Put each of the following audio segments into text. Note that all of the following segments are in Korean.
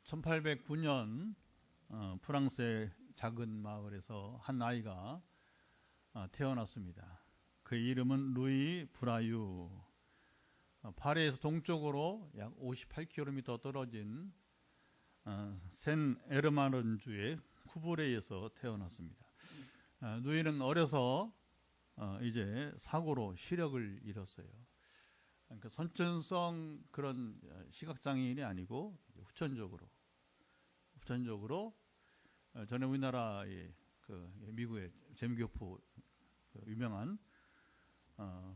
1809년 프랑스의 작은 마을에서 한 아이가 태어났습니다. 그 이름은 루이 브라유. 파리에서 동쪽으로 약 58km 떨어진 센 에르마른주의 쿠브레이에서 태어났습니다. 루이는 어려서 이제 사고로 시력을 잃었어요. 그러니까 선천성 그런 시각장애인이 아니고 후천적으로 전에 우리나라의 미국의 재미교포 유명한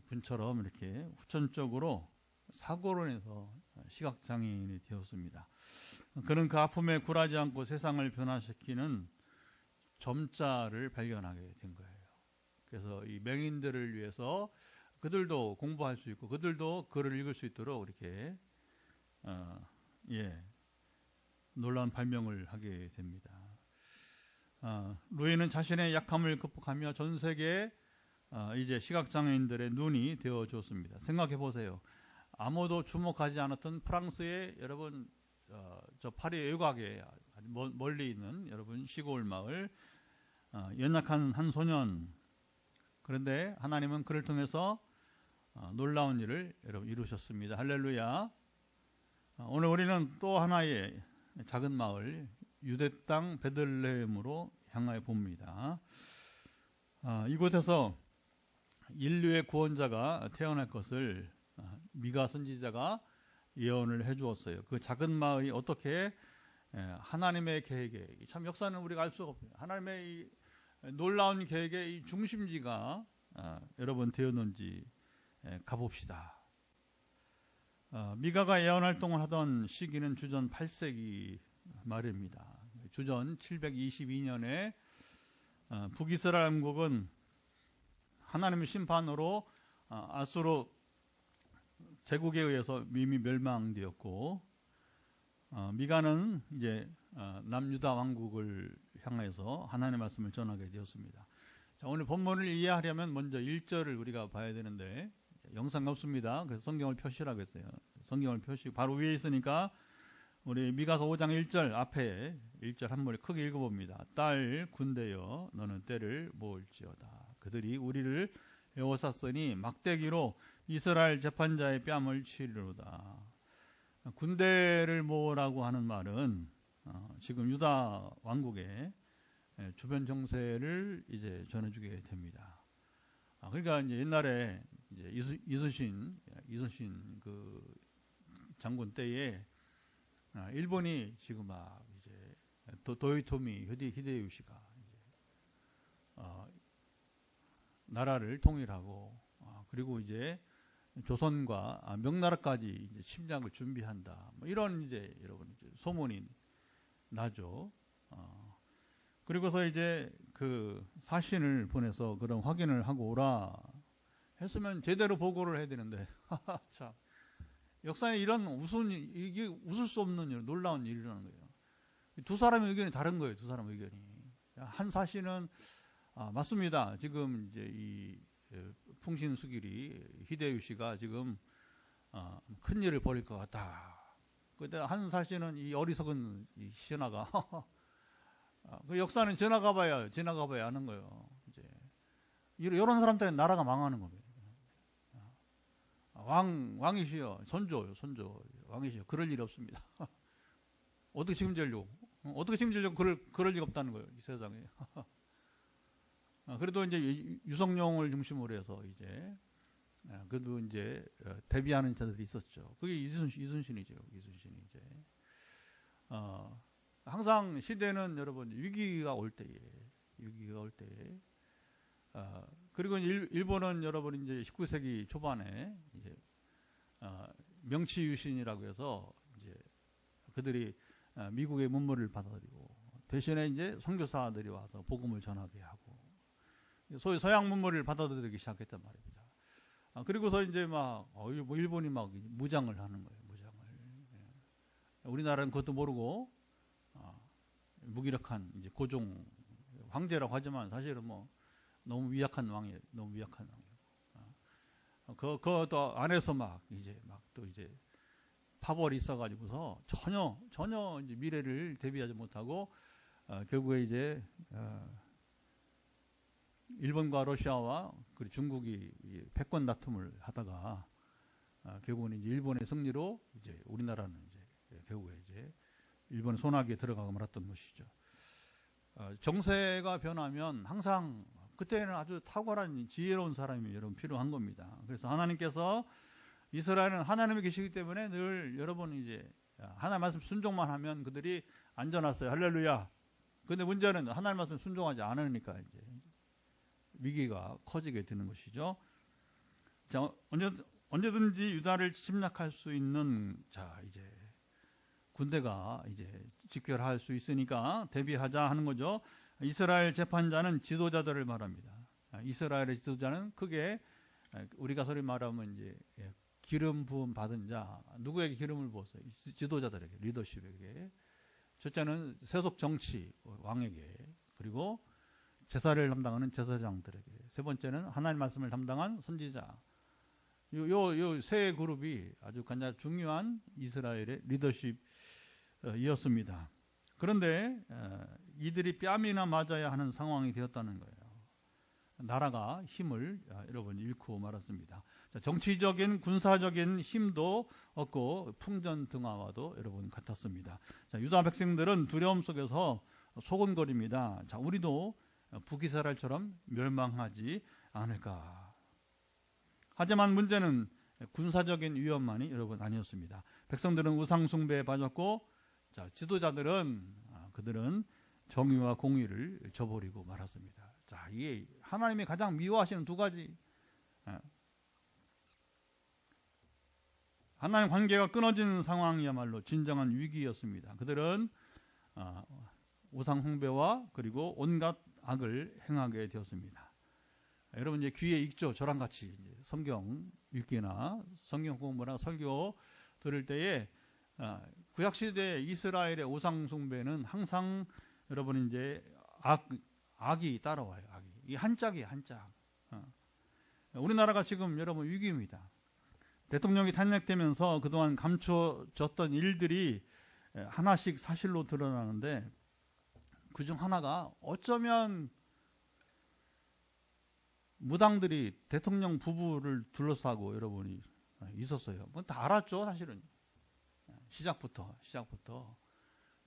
분처럼 이렇게 후천적으로 사고로 인해서 시각장애인이 되었습니다. 그는 그 아픔에 굴하지 않고 세상을 변화시키는 점자를 발견하게 된 거예요. 그래서 이 맹인들을 위해서 그들도 공부할 수 있고 그들도 글을 읽을 수 있도록 이렇게 놀라운 발명을 하게 됩니다. 루이는 자신의 약함을 극복하며 전 세계에 이제 시각장애인들의 눈이 되어줬습니다. 생각해 보세요. 아무도 주목하지 않았던 프랑스의 여러분 저 파리 외곽에 멀리 있는 여러분 시골 마을 연약한 한 소년, 그런데 하나님은 그를 통해서 놀라운 일을 여러분 이루셨습니다. 할렐루야. 오늘 우리는 또 하나의 작은 마을 유대 땅 베들레헴으로 향하여 봅니다. 이곳에서 인류의 구원자가 태어날 것을 미가 선지자가 예언을 해주었어요. 그 작은 마을이 어떻게 하나님의 계획에, 참 역사는 우리가 알 수가 없어요. 하나님의 이 놀라운 계획의 이 중심지가 여러분 되었는지 가봅시다. 미가가 예언 활동을 하던 시기는 주전 8세기 말입니다. 주전 722년에 북이스라엘 왕국은 하나님의 심판으로 아수르 제국에 의해서 이미 멸망되었고, 미가는 이제 남유다 왕국을 향해서 하나님의 말씀을 전하게 되었습니다. 자, 오늘 본문을 이해하려면 먼저 1절을 우리가 봐야 되는데 영상이 없습니다. 그래서 성경을 표시라고 했어요. 성경을 표시 바로 위에 있으니까 우리 미가서 5장 1절 앞에 1절 한 번에 크게 읽어봅니다. 딸 군대여 너는 때를 모을지어다. 그들이 우리를 에워쌌으니 막대기로 이스라엘 재판자의 뺨을 치리로다. 군대를 모으라고 하는 말은 지금 유다 왕국의 주변 정세를 이제 전해주게 됩니다. 그러니까 이제 옛날에 이제 이순신 그 장군 때에 일본이 지금 막 이제 도요토미 히데요시가 이제 나라를 통일하고 그리고 이제 조선과 명나라까지 이제 침략을 준비한다. 뭐 이런 이제 여러분 이제 소문이 나죠. 그리고서 이제 그 사신을 보내서 그런 확인을 하고 오라 했으면 제대로 보고를 해야 되는데, 참 역사에 이런 이게 웃을 수 없는 일, 놀라운 일이라는 거예요. 두 사람의 의견이 다른 거예요. 두 사람의 의견이. 한 사신은 맞습니다. 지금 이제 이 풍신수길이 히데요시가 지금 큰 일을 벌일 것 같다. 그때 한 사신은 이 어리석은 이 신하가 그 역사는 지나가봐야 아는 거예요. 이제 이런 사람 때문에 나라가 망하는 겁니다. 왕이시여, 선조 왕이시여, 그럴 일이 없습니다. 어떻게 책임지려고 그럴 리가 없다는 거예요, 이 세상에. 그래도 이제 유성룡을 중심으로 해서 이제 그래도 이제 대비하는 자들이 있었죠. 그게 이순신이죠. 이순신이 이제 항상 시대는 여러분 위기가 올 때에 그리고 일본은 여러분 이제 19세기 초반에 이제 명치유신이라고 해서 이제 그들이 미국의 문물을 받아들이고 대신에 이제 선교사들이 와서 복음을 전하게 하고 소위 서양 문물을 받아들이기 시작했단 말입니다. 그리고서 이제 막 일본이 막 무장을 하는 거예요. 무장을. 우리나라는 그것도 모르고 무기력한 이제 고종 황제라고 하지만 사실은 뭐 너무 위약한 왕이에요. 그 안에서 막 이제 파벌이 있어가지고서 전혀 이제 미래를 대비하지 못하고 결국에 이제 일본과 러시아와 그리고 중국이 패권 다툼을 하다가 결국은 이제 일본의 승리로 이제 우리나라는 이제 결국에 이제 일본의 손아귀에 들어가고 말았던 것이죠. 정세가 변하면 항상 그때는 아주 탁월한 지혜로운 사람이 여러분 필요한 겁니다. 그래서 하나님께서 이스라엘은 하나님이 계시기 때문에 늘 여러분 이제 하나님 말씀 순종만 하면 그들이 안전하세요. 할렐루야. 근데 문제는 하나님 말씀 순종하지 않으니까 이제 위기가 커지게 되는 것이죠. 자, 언제든지 유다를 침략할 수 있는 자 이제 군대가 이제 집결할 수 있으니까 대비하자 하는 거죠. 이스라엘 재판자는 지도자들을 말합니다. 이스라엘의 지도자는 크게 우리가 소리 말하면 이제 기름 부음 받은 자, 누구에게 기름을 부었어요? 지도자들에게, 리더십에게. 첫째는 세속 정치 왕에게, 그리고 제사를 담당하는 제사장들에게, 세 번째는 하나님 말씀을 담당한 선지자. 요 세 그룹이 아주 가장 중요한 이스라엘의 리더십이었습니다. 그런데 이들이 뺨이나 맞아야 하는 상황이 되었다는 거예요. 나라가 힘을 여러분 잃고 말았습니다. 자, 정치적인 군사적인 힘도 없고 풍전등화와도 여러분 같았습니다. 자, 유다 백성들은 두려움 속에서 소곤거립니다. 자, 우리도 북이스라엘처럼 멸망하지 않을까. 하지만 문제는 군사적인 위험만이 여러분 아니었습니다. 백성들은 우상 숭배에 빠졌고, 자, 지도자들은 그들은 정의와 공의를 저버리고 말았습니다. 자, 이게 하나님이 가장 미워하시는 두 가지, 하나님 관계가 끊어진 상황이야말로 진정한 위기였습니다. 그들은 우상 숭배와 그리고 온갖 악을 행하게 되었습니다. 여러분 이제 귀에 익죠. 저랑 같이 성경 읽기나 성경 공부나 설교 들을 때에 구약시대 이스라엘의 우상 숭배는 항상 여러분 이제 악이 따라와요. 악이. 이 한짝이에요. 한짝. 우리나라가 지금 여러분 위기입니다. 대통령이 탄핵되면서 그동안 감춰졌던 일들이 하나씩 사실로 드러나는데, 그중 하나가 어쩌면 무당들이 대통령 부부를 둘러싸고 여러분이 있었어요. 다 알았죠, 사실은. 시작부터.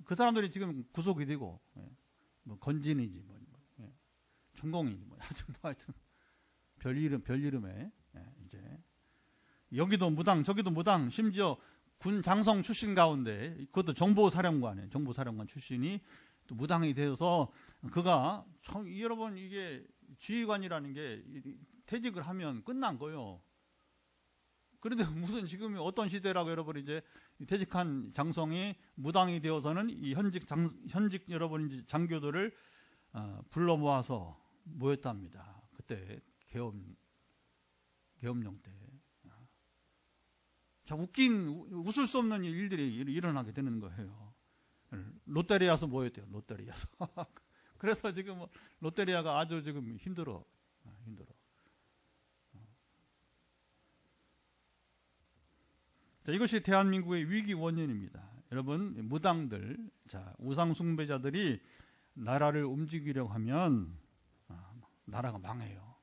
그 사람들이 지금 구속이 되고, 뭐 건진이지, 천공이지, 하여튼 별이름에 이제 여기도 무당, 저기도 무당, 심지어 군 장성 출신 가운데 그것도 정보사령관이에요. 정보사령관 출신이 또 무당이 되어서 그가 여러분 이게 지휘관이라는 게 퇴직을 하면 끝난 거예요. 그런데 무슨 지금이 어떤 시대라고 여러분 이제 퇴직한 장성이 무당이 되어서는 이 현직 여러분 이제 장교들을 불러 모아서 모였답니다. 그때 계엄령 때. 자, 웃을 수 없는 일들이 일어나게 되는 거예요. 롯데리아에서 모였대요. 롯데리아에서. 그래서 지금 롯데리아가 아주 지금 힘들어. 자, 이것이 대한민국의 위기 원인입니다. 여러분, 무당들, 자, 우상 숭배자들이 나라를 움직이려고 하면 나라가 망해요.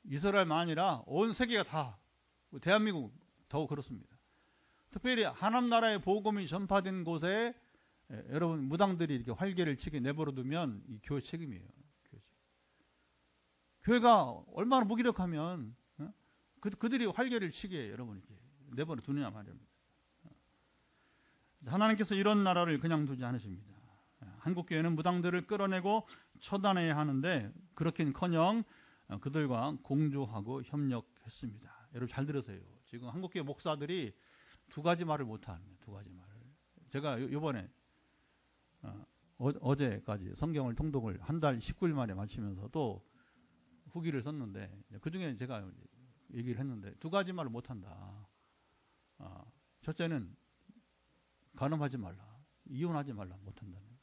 이스라엘만 아니라 온 세계가 다, 대한민국 더욱 그렇습니다. 특별히 하나님 나라의 복음이 전파된 곳에 여러분 무당들이 이렇게 활개를 치게 내버려두면 이 교회 책임이에요. 교회가 얼마나 무기력하면 그들이 활개를 치게 여러분 이렇게 내버려두느냐 말입니다. 하나님께서 이런 나라를 그냥 두지 않으십니다. 한국교회는 무당들을 끌어내고 처단해야 하는데 그렇긴커녕 그들과 공조하고 협력했습니다. 여러분 잘 들으세요. 지금 한국교회 목사들이 두 가지 말을 못합니다. 두 가지 말을. 제가 이번에 어제까지 성경을 통독을 한 달 19일 만에 마치면서도 후기를 썼는데 그 중에 제가 얘기를 했는데 두 가지 말을 못한다. 첫째는 간음하지 말라. 이혼하지 말라. 못한다는 거예요.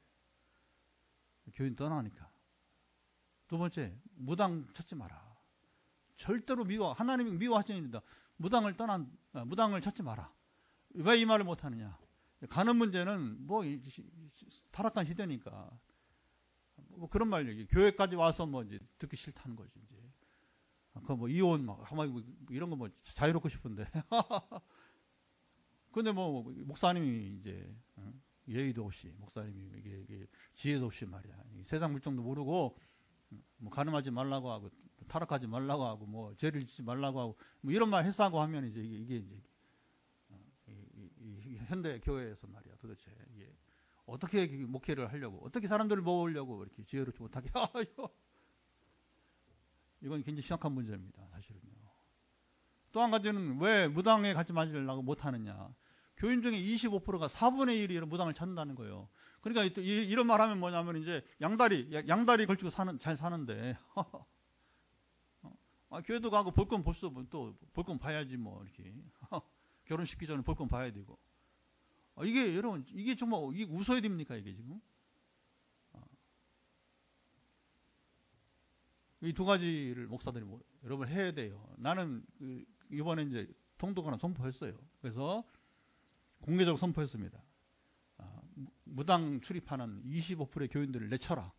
교인 떠나니까. 두 번째, 무당 찾지 마라. 절대로 하나님이 미워하시는 일이다. 무당을 찾지 마라. 왜 이 말을 못 하느냐? 가는 문제는 뭐 타락한 시대니까 뭐 그런 말 얘기. 교회까지 와서 뭐 이제 듣기 싫다는 거지 이제. 그 뭐 이혼 막 이런 거 뭐 자유롭고 싶은데. 근데 뭐 목사님이 이제 예의도 없이 목사님이 이게 지혜도 없이 말이야. 세상 물정도 모르고 뭐 가늠하지 말라고 하고 타락하지 말라고 하고 뭐 죄를 짓지 말라고 하고 뭐 이런 말 했다고 하면 이제 이게 이제 이 현대 교회에서 말이야 도대체 이게 어떻게 목회를 하려고 어떻게 사람들을 모으려고 이렇게 지혜롭지 못하게 이건 굉장히 심각한 문제입니다. 사실은요. 또 한 가지는 왜 무당에 같이 맞으려고 못하느냐. 교인 중에 25%가 4분의 1이 이런 무당을 찾는다는 거예요. 그러니까 이런 말 하면 뭐냐면 이제 양다리 걸치고 잘 사는데 교회도 가고 볼 건 벌써 또 볼 건 봐야지 뭐 이렇게 결혼시키기 전에 볼 건 봐야 되고 이게 여러분 이게 정말 이게 웃어야 됩니까 이게 지금? 이 두 가지를 목사들이 여러분 해야 돼요. 나는 이번에 이제 통독 하나 선포했어요. 그래서 공개적으로 선포했습니다. 무당 출입하는 25%의 교인들을 내쳐라.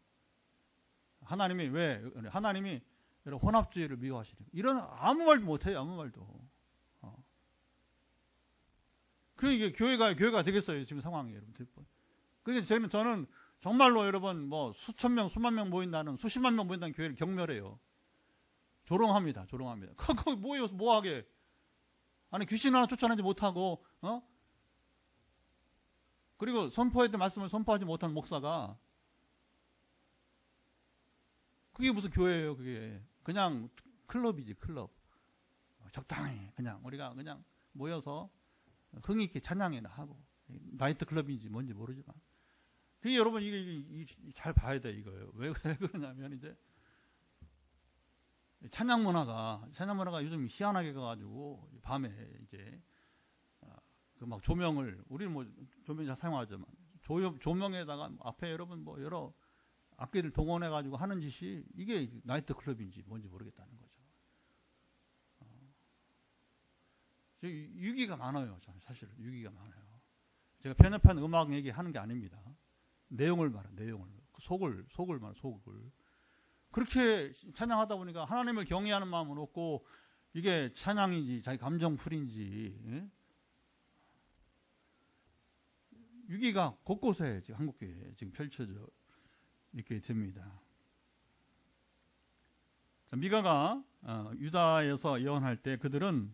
하나님이 이런 혼합주의를 미워하시는 이런 아무 말도 못해요. 아무 말도. 그러니까 이게 교회가 되겠어요. 지금 상황이 여러분. 그러니까 저는 정말로 여러분 뭐 수천 명, 수만 명 모인다는 수십만 명 모인다는 교회를 경멸해요. 조롱합니다. 그거 뭐예요? 뭐하게? 아니 귀신 하나 쫓아내지 못하고 그리고 선포해야 될 말씀을 선포하지 못한 목사가 그게 무슨 교회예요? 그게 그냥 클럽이지 클럽. 적당히 그냥 우리가 그냥 모여서 흥이 있게 찬양이나 하고 나이트 클럽인지 뭔지 모르지만 그게 여러분 이게 잘 봐야 돼 이거예요. 왜 그러냐면 이제 찬양 문화가 요즘 희한하게 가가지고 밤에 이제 그 막 조명을 우리는 뭐 조명 잘 사용하지만 조명에다가 앞에 여러분 뭐 여러 악기들 동원해 가지고 하는 짓이 이게 나이트 클럽인지 뭔지 모르겠다는 거죠. 유기가 많아요. 저는 사실 유기가 많아요. 제가 편협한 음악 얘기하는 게 아닙니다. 내용을 말해 내용을 속을 말해 속을. 그렇게 찬양하다 보니까 하나님을 경외하는 마음은 없고 이게 찬양인지 자기 감정풀인지 유기가 곳곳에 지금 한국교회에 지금 펼쳐져 있게 됩니다. 자, 미가가 유다에서 예언할 때 그들은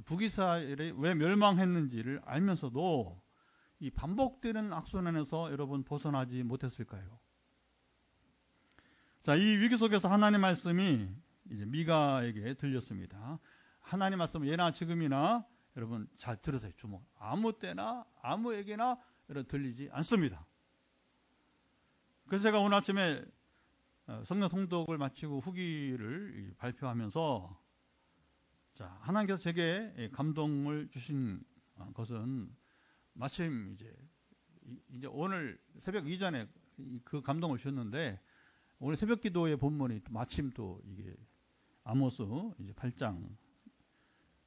북이스라엘이 왜 멸망했는지를 알면서도 이 반복되는 악순환에서 여러분 벗어나지 못했을까요? 자, 이 위기 속에서 하나님 말씀이 이제 미가에게 들렸습니다. 하나님 말씀은 예나 지금이나 여러분 잘 들으세요. 주목. 아무 때나 아무에게나 여러분 들리지 않습니다. 그래서 제가 오늘 아침에 성령 통독을 마치고 후기를 발표하면서 자, 하나님께서 제게 감동을 주신 것은 마침 이제 오늘 새벽 이전에 그 감동을 주셨는데 오늘 새벽 기도의 본문이 마침 또 이게 아모스 이제 8장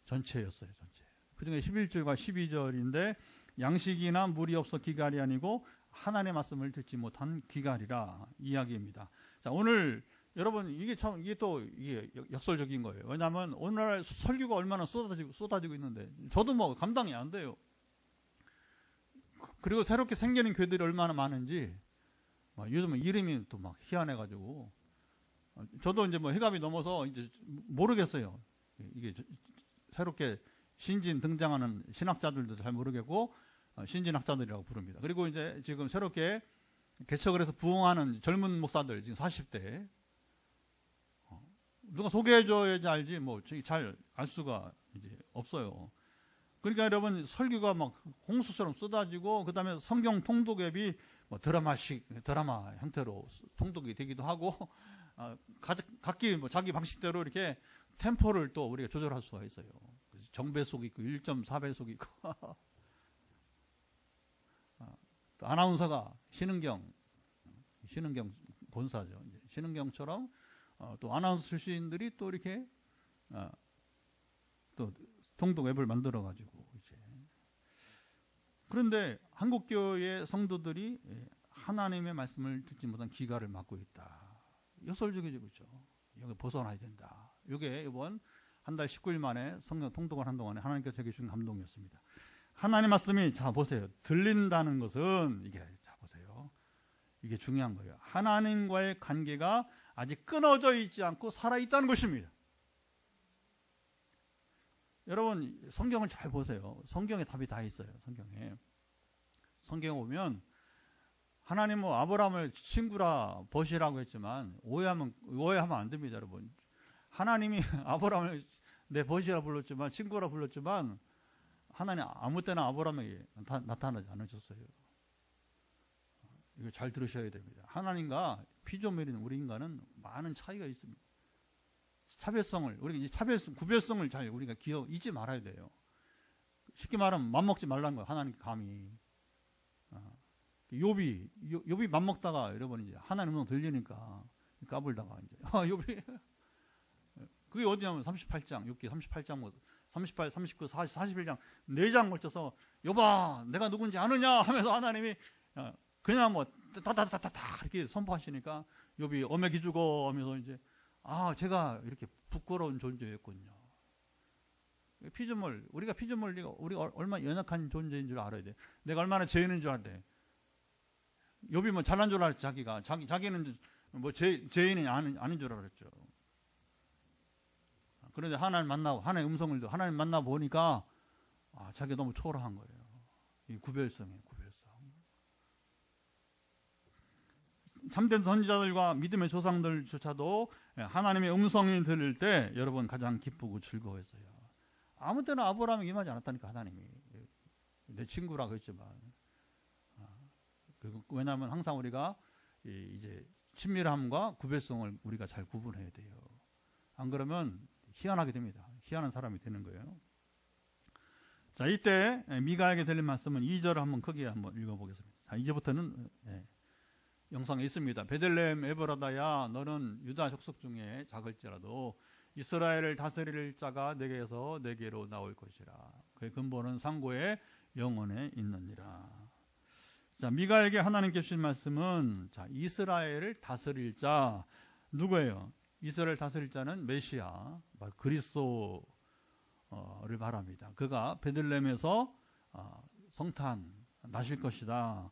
전체였어요. 전체. 그중에 11절과 12절인데 양식이나 물이 없어 기갈이 아니고 하나님의 말씀을 듣지 못한 기갈이라 이야기입니다. 자, 오늘 여러분 이게 또 역설적인 거예요. 왜냐하면 오늘날 설교가 얼마나 쏟아지고 있는데 저도 뭐 감당이 안 돼요. 그리고 새롭게 생기는 교회들이 얼마나 많은지 요즘은 이름이 또 막 희한해가지고 저도 이제 뭐 해갑이 넘어서 이제 모르겠어요. 이게 새롭게 신진 등장하는 신학자들도 잘 모르겠고 신진학자들이라고 부릅니다. 그리고 이제 지금 새롭게 개척을 해서 부흥하는 젊은 목사들 지금 40대 누가 소개해줘야지 알지 뭐 잘 알 수가 이제 없어요. 그러니까 여러분 설교가 막 홍수처럼 쏟아지고 그 다음에 성경 통독 앱이 뭐 드라마 형태로 통독이 되기도 하고 각기 뭐 자기 방식대로 이렇게 템포를 또 우리가 조절할 수가 있어요. 정배속 있고 1.4배속 있고 또 아나운서가 신은경 본사죠. 이제 신은경처럼 또 아나운서 출신들이 또 이렇게 또 통독 앱을 만들어 가지고 이제 그런데 한국교회 성도들이 하나님의 말씀을 듣지 못한 기가를 막고 있다. 역설적이죠, 그렇죠? 여기 벗어나야 된다. 이게 이번 한 달 19일 만에 성경 통독을 한 동안에 하나님께서 제게 주신 감동이었습니다. 하나님 말씀이, 자 보세요, 들린다는 것은 이게, 자 보세요, 이게 중요한 거예요. 하나님과의 관계가 아직 끊어져 있지 않고 살아있다는 것입니다. 여러분 성경을 잘 보세요. 성경에 답이 다 있어요. 성경에 보면 하나님은 아브라함을 친구라 버시라고 했지만 오해하면 안 됩니다, 여러분. 하나님이 아브라함을 내 버시라 불렀지만, 친구라 불렀지만, 하나님 아무 때나 아브라함에게 나타나지 않으셨어요. 이거 잘 들으셔야 됩니다. 하나님과 피조물인 우리 인간은 많은 차이가 있습니다. 우리가 구별성을 잘 우리가 잊지 말아야 돼요. 쉽게 말하면 맘먹지 말라는 거예요. 하나님 감히. 욥이 맘먹다가 여러분 이제 하나님 음성 들리니까 까불다가 이제 욥이 그게 어디냐면 38장, 욥기 38장, 38, 39, 40, 41장 4장 걸쳐서 욥아 내가 누군지 아느냐 하면서 하나님이 그냥 뭐 다다다다다 이렇게 선포하시니까 욥이 어메 기죽어 하면서 이제 제가 이렇게 부끄러운 존재였군요. 우리가 우리가 얼마나 연약한 존재인 줄 알아야 돼. 내가 얼마나 죄인인 줄 알아야 돼. 욥이 뭐 잘난 줄 알았지, 자기는 뭐 죄인이 아닌 줄 알았죠. 그런데 하나님 만나 보니까 자기가 너무 초라한 거예요. 이 구별성이에요, 구별성. 참된 선지자들과 믿음의 조상들조차도 하나님의 음성이 들릴 때 여러분 가장 기쁘고 즐거워했어요. 아무 때나 아브라함이 임하지 않았다니까, 하나님이. 내 친구라고 했지만. 왜냐하면 항상 우리가 이제 친밀함과 구별성을 우리가 잘 구분해야 돼요. 안 그러면 희한하게 됩니다. 희한한 사람이 되는 거예요. 자, 이때 미가에게 들린 말씀은 2절을 한번 크게 한번 읽어보겠습니다. 자, 이제부터는 영상에 있습니다. 베들레헴 에브라다야, 너는 유다 족속 중에 작을지라도 이스라엘을 다스릴 자가 내게로 나올 것이라. 그의 근본은 상고의 영원에 있느니라. 자, 미가에게 하나님께 주신 말씀은, 자, 이스라엘을 다스릴 자, 누구예요? 이스라엘 다스릴 자는 메시아, 그리스도를 말합니다. 그가 베들레헴에서 성탄 나실 것이다.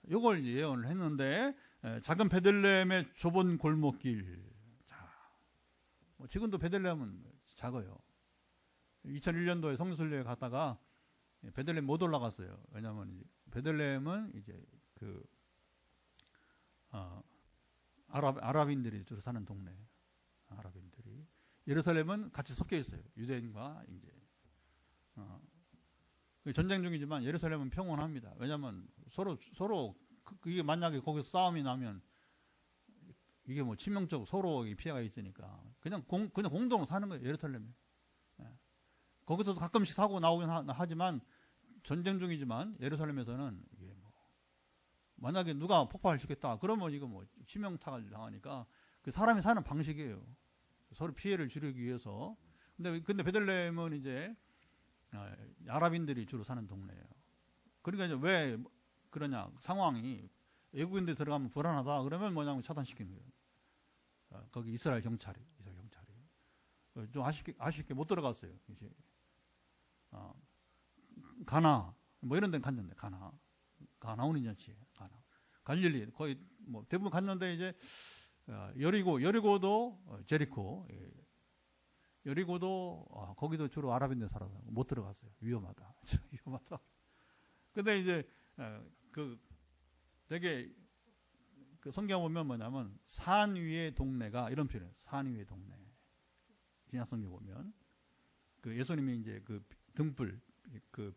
이걸 예언을 했는데, 작은 베들레헴의 좁은 골목길. 자, 지금도 베들레헴은 작아요. 2001년도에 성수순례에 갔다가 베들레헴 못 올라갔어요. 왜냐하면 베들레헴은 이제 아랍인들이 주로 사는 동네. 아랍인들이. 예루살렘은 같이 섞여 있어요. 유대인과 이제 전쟁 중이지만 예루살렘은 평온합니다. 왜냐하면 서로 이게 만약에 거기서 싸움이 나면 이게 뭐 치명적 서로 피해가 있으니까 그냥 공동으로 사는 거예요. 예루살렘에. 거기서도 가끔씩 사고 나오긴 하지만 전쟁 중이지만 예루살렘에서는 이게 뭐 만약에 누가 폭발을 시켰다 그러면 이거 뭐 치명타를 당하니까 그 사람이 사는 방식이에요. 서로 피해를 줄이기 위해서. 근데 베들레헴은 이제 아랍인들이 주로 사는 동네예요. 그러니까 이제 왜 그러냐, 상황이 외국인들 들어가면 불안하다 그러면 뭐냐면 차단시키는 거예요. 거기 이스라엘 경찰이 좀 아쉽게 못 들어갔어요. 이제 가나 뭐 이런 데는 갔는데 가나온 인자치에 갈릴리 거의 뭐 대부분 갔는데 이제 여리고도 제리코 여리고도 거기도 주로 아랍인들 살아서 못 들어갔어요. 위험하다. 근데 이제 되게 성경 보면 뭐냐면 산 위의 동네가 이런 표현이에요. 산 위의 동네. 신약 성경 보면 예수님이 이제 등불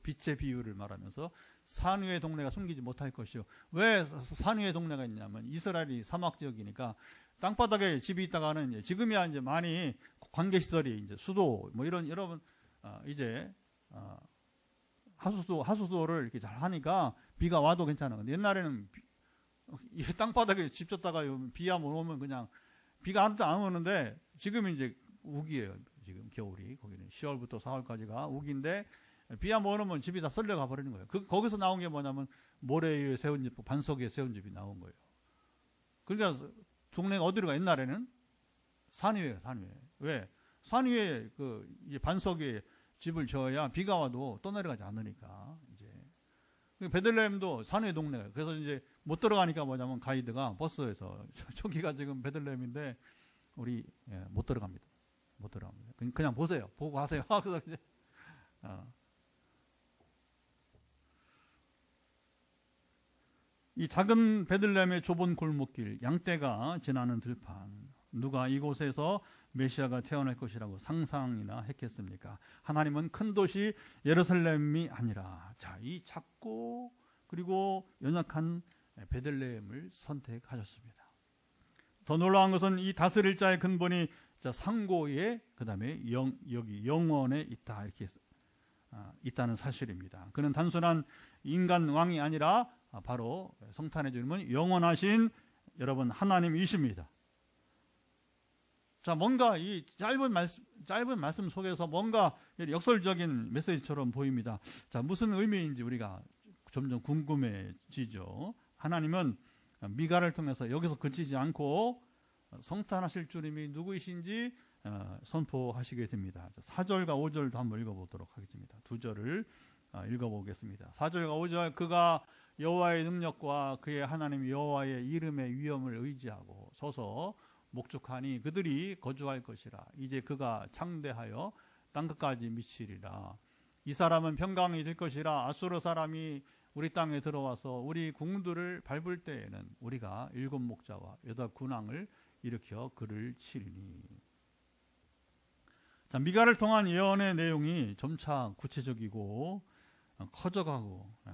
빛의 비유를 말하면서 산 위의 동네가 숨기지 못할 것이요. 왜 산 위의 동네가 있냐면 이스라엘이 사막 지역이니까 땅바닥에 집이 있다가는 지금이야 이제 많이 관계시설이 이제 수도 뭐 이런 여러분 이제 하수도를 이렇게 잘 하니까 비가 와도 괜찮아. 근데 옛날에는 땅바닥에 집 졌다가 비 한번 오면 그냥 비가 안 오는데 지금 이제 우기예요. 지금 겨울이 거기는 10월부터 4월까지가 우기인데 비 한 번 오면 집이 다 썰려가 버리는 거예요. 거기서 나온 게 뭐냐면 모래 위에 세운 집, 반석 위에 세운 집이 나온 거예요. 그러니까 동네가 어디로 가? 옛날에는 산 위에요, 산 위에. 왜? 산 위에 이 반석 위에 집을 지어야 비가 와도 떠내려가지 않으니까. 이제 베들레헴도 산 위에 동네예요. 그래서 이제 못 들어가니까 뭐냐면 가이드가 버스에서 저기가 지금 베들레헴인데 우리 못 들어갑니다. 못 들어갑니다. 그냥 보세요. 보고 가세요. 그래서 이제 이 작은 베들레헴의 좁은 골목길, 양떼가 지나는 들판, 누가 이곳에서 메시아가 태어날 것이라고 상상이나 했겠습니까? 하나님은 큰 도시 예루살렘이 아니라 이 작고 그리고 연약한 베들레헴을 선택하셨습니다. 더 놀라운 것은 이 다스릴 자의 근본이 상고에 그다음에 여기 영원에 있다, 이렇게 있다는 사실입니다. 그는 단순한 인간 왕이 아니라 바로 성탄의 주님은 영원하신 여러분 하나님이십니다. 자, 뭔가 이 짧은 말씀 속에서 뭔가 역설적인 메시지처럼 보입니다. 자, 무슨 의미인지 우리가 점점 궁금해지죠. 하나님은 미가를 통해서 여기서 그치지 않고 성탄하실 주님이 누구이신지 선포하시게 됩니다. 4절과 5절도 한번 읽어보도록 하겠습니다. 두 절을 읽어보겠습니다. 4절과 5절, 그가 여호와의 능력과 그의 하나님 여호와의 이름의 위엄을 의지하고 서서 목축하니 그들이 거주할 것이라. 이제 그가 창대하여 땅끝까지 미치리라. 이 사람은 평강이 될 것이라. 아수르 사람이 우리 땅에 들어와서 우리 궁들을 밟을 때에는 우리가 7 목자와 8 군왕을 일으켜 그를 치리니. 자, 미가를 통한 예언의 내용이 점차 구체적이고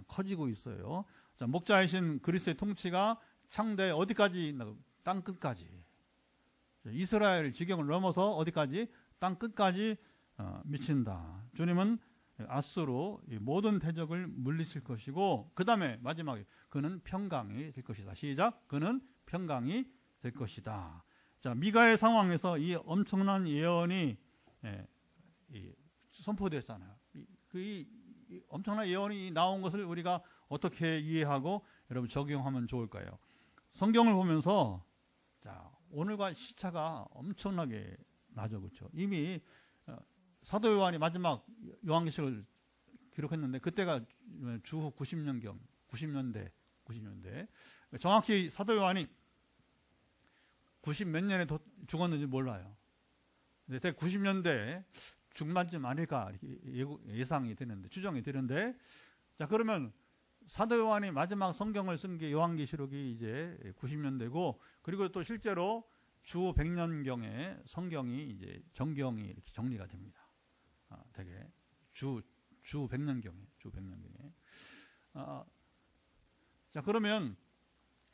커지고 있어요. 자, 목자이신 그리스도의 통치가 창대 어디까지? 땅 끝까지. 이스라엘 지경을 넘어서 어디까지? 땅 끝까지 미친다. 주님은 아수로 모든 대적을 물리칠 것이고, 그 다음에 마지막에 그는 평강이 될 것이다. 시작. 그는 평강이 될 것이다. 자, 미가의 상황에서 이 엄청난 예언이 선포됐잖아요. 이 엄청난 예언이 나온 것을 우리가 어떻게 이해하고 여러분 적용하면 좋을까요? 성경을 보면서 자, 오늘과 시차가 엄청나게 나죠, 그렇죠? 이미 사도 요한이 마지막 요한계시록을 기록했는데 그때가 주후 90년대 정확히 사도 요한이 90 몇 년에 죽었는지 몰라요. 근데 대략 90년대 중반쯤 아닐까 예상이 되는데, 추정이 되는데, 자, 그러면 사도 요한이 마지막 성경을 쓴 게 요한계시록이 이제 90년대고, 그리고 또 실제로 주 100년경에 성경이 이제 정경이 이렇게 정리가 됩니다. 되게 주 100년경에. 자, 그러면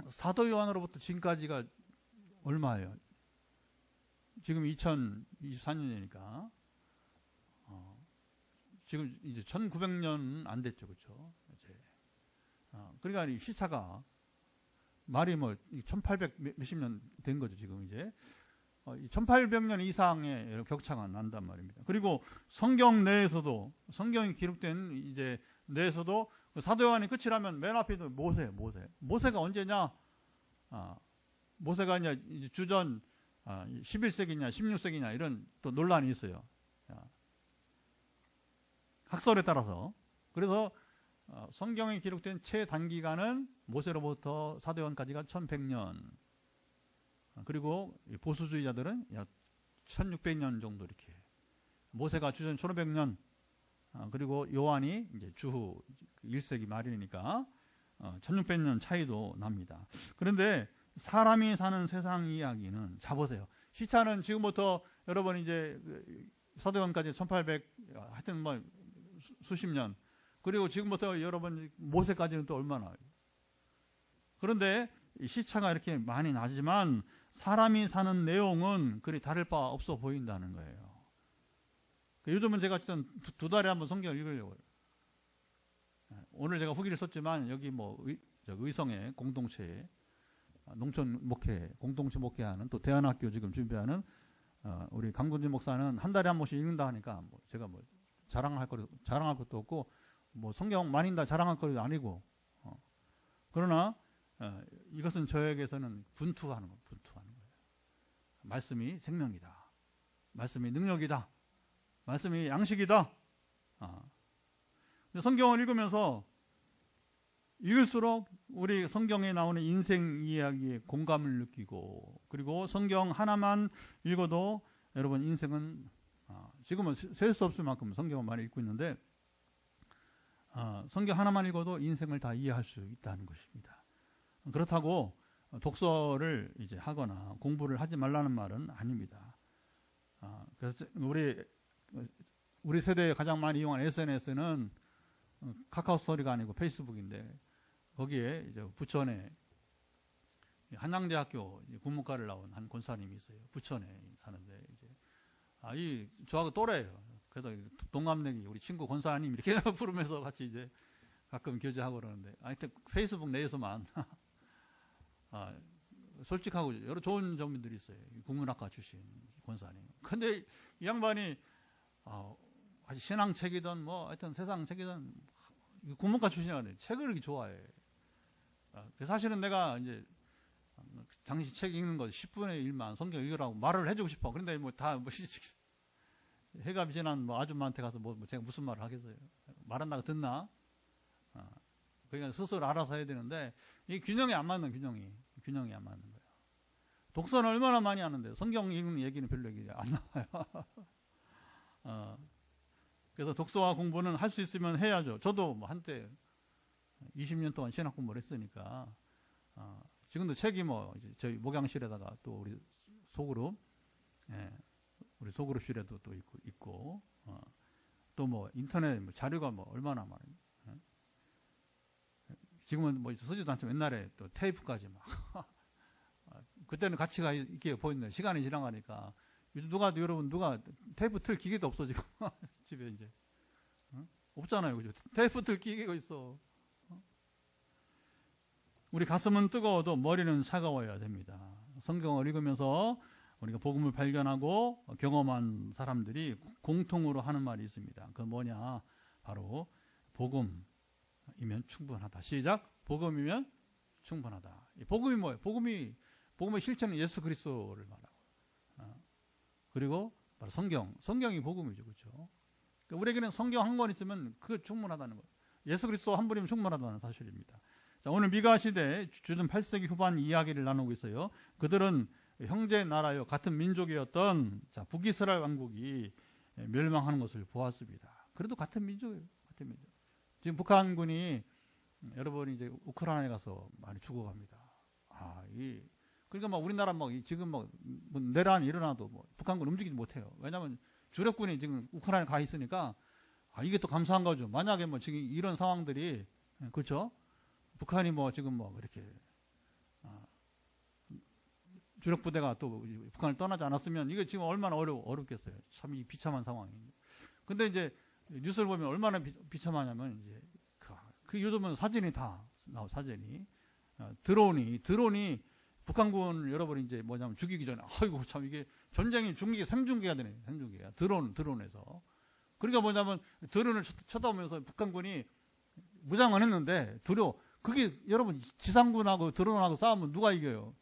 사도 요한으로부터 지금까지가 얼마예요? 지금 2024년이니까 지금 이제 1900년 안 됐죠, 그렇죠? 이제 그러니까 이 시차가 말이 1800 몇십 년 된 거죠, 지금 이제 1800년 이상의 격차가 난단 말입니다. 그리고 성경 내에서도 성경이 기록된 이제 내에서도 사도 요한이 끝이라면 맨 앞에도 모세가 언제냐? 모세가 이제 주전 11세기냐 16세기냐 이런 또 논란이 있어요. 학설에 따라서. 그래서 성경에 기록된 최단기간은 모세로부터 사도 요한까지가 1100년. 그리고 보수주의자들은 약 1600년 정도 이렇게. 모세가 주전 1500년. 그리고 요한이 이제 주후 1세기 말이니까 1600년 차이도 납니다. 그런데 사람이 사는 세상 이야기는, 자 보세요. 시차는 지금부터 여러분 이제 사도 요한까지 1800 하여튼 수십 년. 그리고 지금부터 여러분 모세까지는 또 얼마나. 그런데 시차가 이렇게 많이 나지만 사람이 사는 내용은 그리 다를 바 없어 보인다는 거예요. 요즘은 제가 진짜 두 달에 한번 성경을 읽으려고요. 오늘 제가 후기를 썼지만 여기 의성의 공동체에 농촌 목회, 공동체 목회하는 또 대안학교 지금 준비하는 우리 강군진 목사는 한 달에 한 번씩 읽는다 하니까 제가 자랑할 것도 없고, 뭐 성경 많이 읽다 자랑할 것도 아니고, 그러나 이것은 저에게서는 분투하는 거예요. 말씀이 생명이다. 말씀이 능력이다. 말씀이 양식이다. 성경을 읽으면서 읽을수록 우리 성경에 나오는 인생 이야기에 공감을 느끼고, 그리고 성경 하나만 읽어도 여러분 인생은 지금은 셀 수 없을 만큼 성경을 많이 읽고 있는데, 성경 하나만 읽어도 인생을 다 이해할 수 있다는 것입니다. 그렇다고 독서를 이제 하거나 공부를 하지 말라는 말은 아닙니다. 그래서 우리 세대에 가장 많이 이용하는 SNS는 카카오 스토리가 아니고 페이스북인데, 거기에 이제 부천에 한양대학교 국문과를 나온 한 권사님이 있어요. 부천에 사는데, 이제 저하고 또래예요. 그래서 동갑내기 우리 친구 권사님 이렇게 부르면서 같이 이제 가끔 교제하고 그러는데, 하여튼 페이스북 내에서만 솔직하고 여러 좋은 점들이 있어요. 국문학과 출신 권사님. 근데 이 양반이 신앙책이든 뭐 하여튼 세상 책이든 국문과 출신이라는 책을 이렇게 좋아해. 사실은 내가 이제 당시 책 읽는 거 10분의 1만 성경 읽으라고 말을 해주고 싶어. 그런데 뭐 다 해가 지난 뭐 아줌마한테 가서 뭐 제가 무슨 말을 하겠어요. 말한다고 듣나? 그러니까 스스로 알아서 해야 되는데, 이 균형이 안 맞는 균형이 안 맞는 거예요. 독서는 얼마나 많이 하는데 성경 읽는 얘기는 별로 안 나와요. 그래서 독서와 공부는 할 수 있으면 해야죠. 저도 뭐 한때 20년 동안 신학 공부를 했으니까, 지금도 책이 뭐 이제 저희 목양실에다가 또 우리 소그룹, 우리 소그룹실에도 또 있고, 또 뭐 인터넷 뭐 자료가 뭐 얼마나 많아요. 지금은 뭐 쓰지도 않지만 옛날에 또 테이프까지 막 그때는 가치가 있게 보이는데 시간이 지나가니까 여러분 누가 테이프 틀 기계도 없어 지금 집에 이제 없잖아요, 그죠? 테이프 틀 기계가 있어. 우리 가슴은 뜨거워도 머리는 차가워야 됩니다. 성경을 읽으면서 우리가 복음을 발견하고 경험한 사람들이 공통으로 하는 말이 있습니다. 그건 뭐냐? 바로 복음이면 충분하다. 시작. 복음이면 충분하다. 복음이 뭐예요? 복음의 실체는 예수 그리스도를 말하고, 그리고 바로 성경이 복음이죠, 그렇죠? 그러니까 우리에게는 성경 한 권 있으면 그게 충분하다는 거예요. 예수 그리스도 한 분이면 충분하다는 사실입니다. 자, 오늘 미가 시대 주전 8세기 후반 이야기를 나누고 있어요. 그들은 형제 나라요, 같은 민족이었던 북이스라엘 왕국이 멸망하는 것을 보았습니다. 그래도 같은 민족이에요. 같은 민족. 지금 북한군이 여러분이 이제 우크라이나에 가서 많이 죽어갑니다. 그러니까 막 우리나라 지금 내란 일어나도 북한군 움직이지 못해요. 왜냐하면 주력군이 지금 우크라이나에 가 있으니까 이게 또 감사한 거죠. 만약에 지금 이런 상황들이, 그렇죠? 북한이 지금 이렇게 주력 부대가 또 북한을 떠나지 않았으면 이게 지금 얼마나 어렵겠어요. 참 이 비참한 상황입니다. 근데 이제 뉴스를 보면 얼마나 비참하냐면, 이제 요즘은 사진이 다 나와. 사진이 드론이 북한군 여러분이 이제 뭐냐면 죽이기 전에, 아이고 참 이게 전쟁이 생중계가 되네. 생중계가 드론에서. 그러니까 뭐냐면 드론을 쳐다보면서 북한군이 무장을 했는데 두려워. 그게 여러분 지상군하고 드론하고 싸우면 누가 이겨요?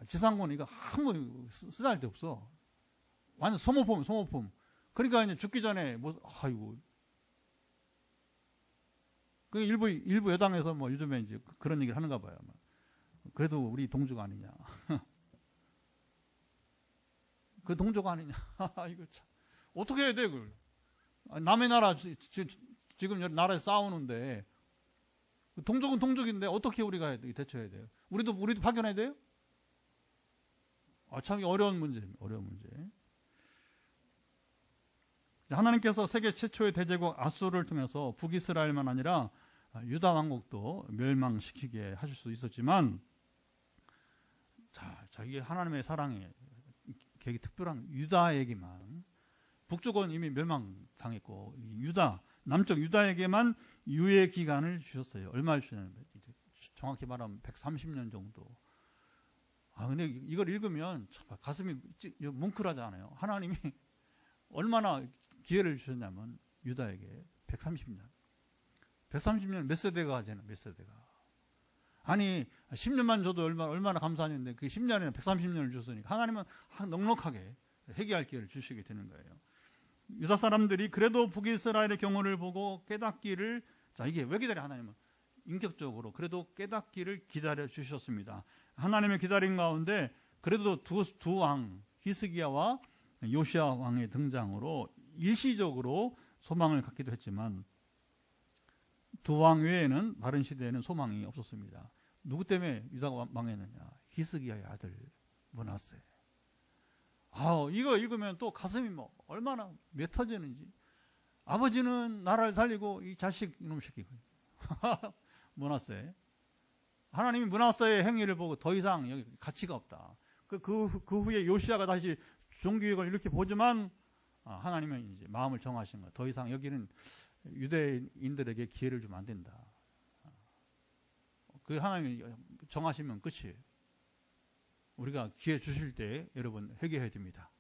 지상군 이거 아무 쓰잘데 없어. 완전 소모품. 그러니까 이제 죽기 전에 아이고. 그 일부 여당에서 요즘에 이제 그런 얘기를 하는가 봐요. 그래도 우리 동조가 아니냐. 그 동조가 아니냐. 이거 참 어떻게 해야 돼 그걸? 남의 나라 지금 나라에 싸우는데 동족은 동족인데 어떻게 우리가 대처해야 돼요? 우리도 파견해야 돼요? 참 어려운 문제. 하나님께서 세계 최초의 대제국 아수르를 통해서 북이스라엘만 아니라 유다 왕국도 멸망시키게 하실 수 있었지만, 이게 하나님의 사랑의 되게 특별한 유다에게만, 북쪽은 이미 멸망당했고 남쪽 유다에게만 유예 기간을 주셨어요. 얼마를 주냐면 정확히 말하면 130년 정도. 근데 이걸 읽으면 가슴이 뭉클하지 않아요? 하나님이 얼마나 기회를 주셨냐면 유다에게 130년. 130년 몇 세대가 하잖아, 몇 세대가. 아니, 10년만 줘도 얼마나 감사한데, 그 10년이나 130년을 줬으니까, 하나님은 넉넉하게 회개할 기회를 주시게 되는 거예요. 유다 사람들이 그래도 북이스라엘의 경우를 보고 깨닫기를, 자, 이게 왜 기다려, 하나님은? 인격적으로, 그래도 깨닫기를 기다려 주셨습니다. 하나님의 기다림 가운데, 그래도 두 왕, 히스기야와 요시야 왕의 등장으로 일시적으로 소망을 갖기도 했지만, 두 왕 외에는 다른 시대에는 소망이 없었습니다. 누구 때문에 유다가 망했느냐? 히스기야의 아들 므낫세. 이거 읽으면 또 가슴이 뭐 얼마나 맺어지는지. 아버지는 나라를 살리고 이 자식 이놈 새끼고 므낫세. 하나님이 므낫세의 행위를 보고 더 이상 여기 가치가 없다. 그 후에 요시야가 다시 종교개혁을 이렇게 보지만 하나님은 이제 마음을 정하신 거야. 더 이상 여기는 유대인들에게 기회를 주면 안 된다. 그 하나님이 정하시면 끝이에요. 우리가 기회 주실 때 여러분 회개해야 됩니다.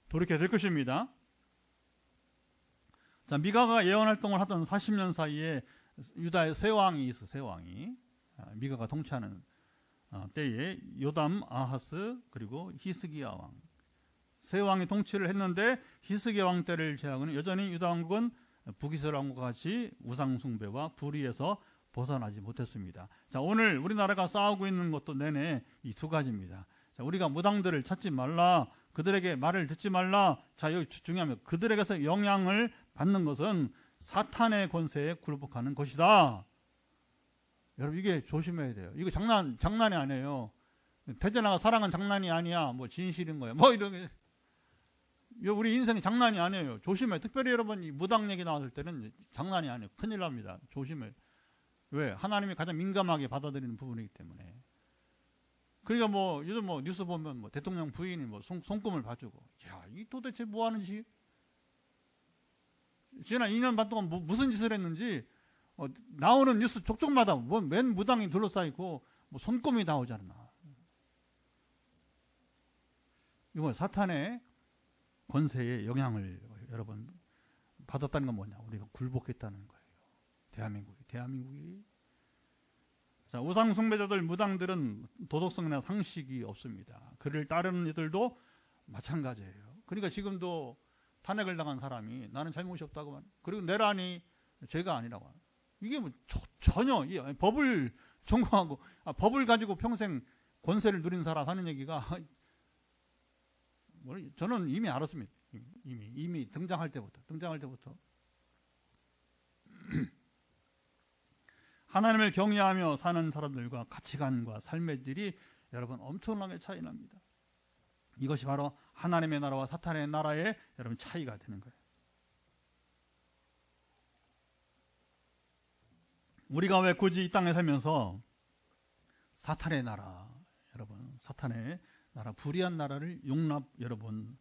돌이켜야 될 것입니다. 자, 미가가 예언 활동을 하던 40년 사이에 유다의 세 왕이 있어, 세 왕이. 미가가 통치하는 때에 요담, 아하스, 그리고 히스기야 왕. 세 왕이 통치를 했는데 히스기야 왕 때를 제하고는 여전히 유다 왕국은 북이스라엘 왕국과 같이 우상숭배와 불의에서 벗어나지 못했습니다. 자, 오늘 우리나라가 싸우고 있는 것도 내내 이 두 가지입니다. 자, 우리가 무당들을 찾지 말라, 그들에게 말을 듣지 말라. 자, 여기 중요하면 그들에게서 영향을 받는 것은 사탄의 권세에 굴복하는 것이다. 여러분, 이게 조심해야 돼요. 이거 장난이 아니에요. 태전아가 사랑은 장난이 아니야. 뭐 진실인 거야. 뭐 이런 게. 우리 인생이 장난이 아니에요. 조심해. 특별히 여러분 이 무당 얘기 나왔을 때는 장난이 아니에요. 큰일 납니다. 조심해. 왜? 하나님이 가장 민감하게 받아들이는 부분이기 때문에. 그러니까 뭐 요즘 뭐 뉴스 보면 뭐 대통령 부인이 뭐 손금을 봐주고, 야, 이 도대체 뭐 하는 짓이? 지난 2년 반 동안 무슨 짓을 했는지 나오는 뉴스 족족마다 맨 무당이 둘러싸이고 뭐 손금이 나오잖아. 이거 사탄의 권세의 영향을 여러분 받았다는 건 뭐냐? 우리가 굴복했다는 거예요. 대한민국이. 자, 우상숭배자들, 무당들은 도덕성이나 상식이 없습니다. 그를 따르는 이들도 마찬가지예요. 그러니까 지금도 탄핵을 당한 사람이 나는 잘못이 없다고 말. 그리고 내란이 죄가 아니라고. 이게 뭐 전혀 법을 전공하고 법을 가지고 평생 권세를 누린 사람 하는 얘기가 저는 이미 알았습니다. 이미 등장할 때부터 하나님을 경외하며 사는 사람들과 가치관과 삶의 질이 여러분 엄청나게 차이 납니다. 이것이 바로 하나님의 나라와 사탄의 나라의 여러분 차이가 되는 거예요. 우리가 왜 굳이 이 땅에 살면서 사탄의 나라, 여러분, 사탄의 나라, 불의한 나라를 용납 여러분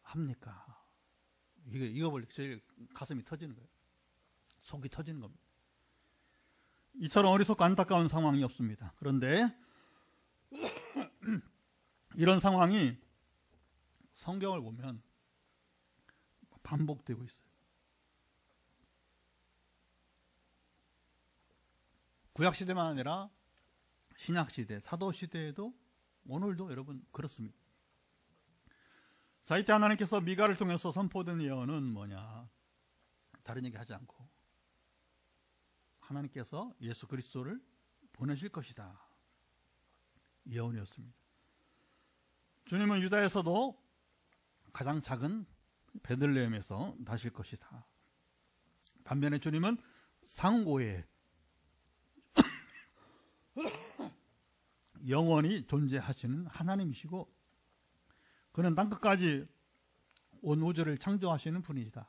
합니까? 이거 볼 때 제일 가슴이 터지는 거예요. 속이 터지는 겁니다. 이처럼 어리석고 안타까운 상황이 없습니다. 그런데 이런 상황이 성경을 보면 반복되고 있어요. 구약시대만 아니라 신약시대, 사도시대에도 오늘도 여러분 그렇습니다. 자, 이때 하나님께서 미가를 통해서 선포된 예언은 뭐냐? 다른 얘기 하지 않고 하나님께서 예수 그리스도를 보내실 것이다. 예언이었습니다. 주님은 유다에서도 가장 작은 베들레헴에서 나실 것이다. 반면에 주님은 상고에 영원히 존재하시는 하나님이시고 그는 땅끝까지 온 우주를 창조하시는 분이다.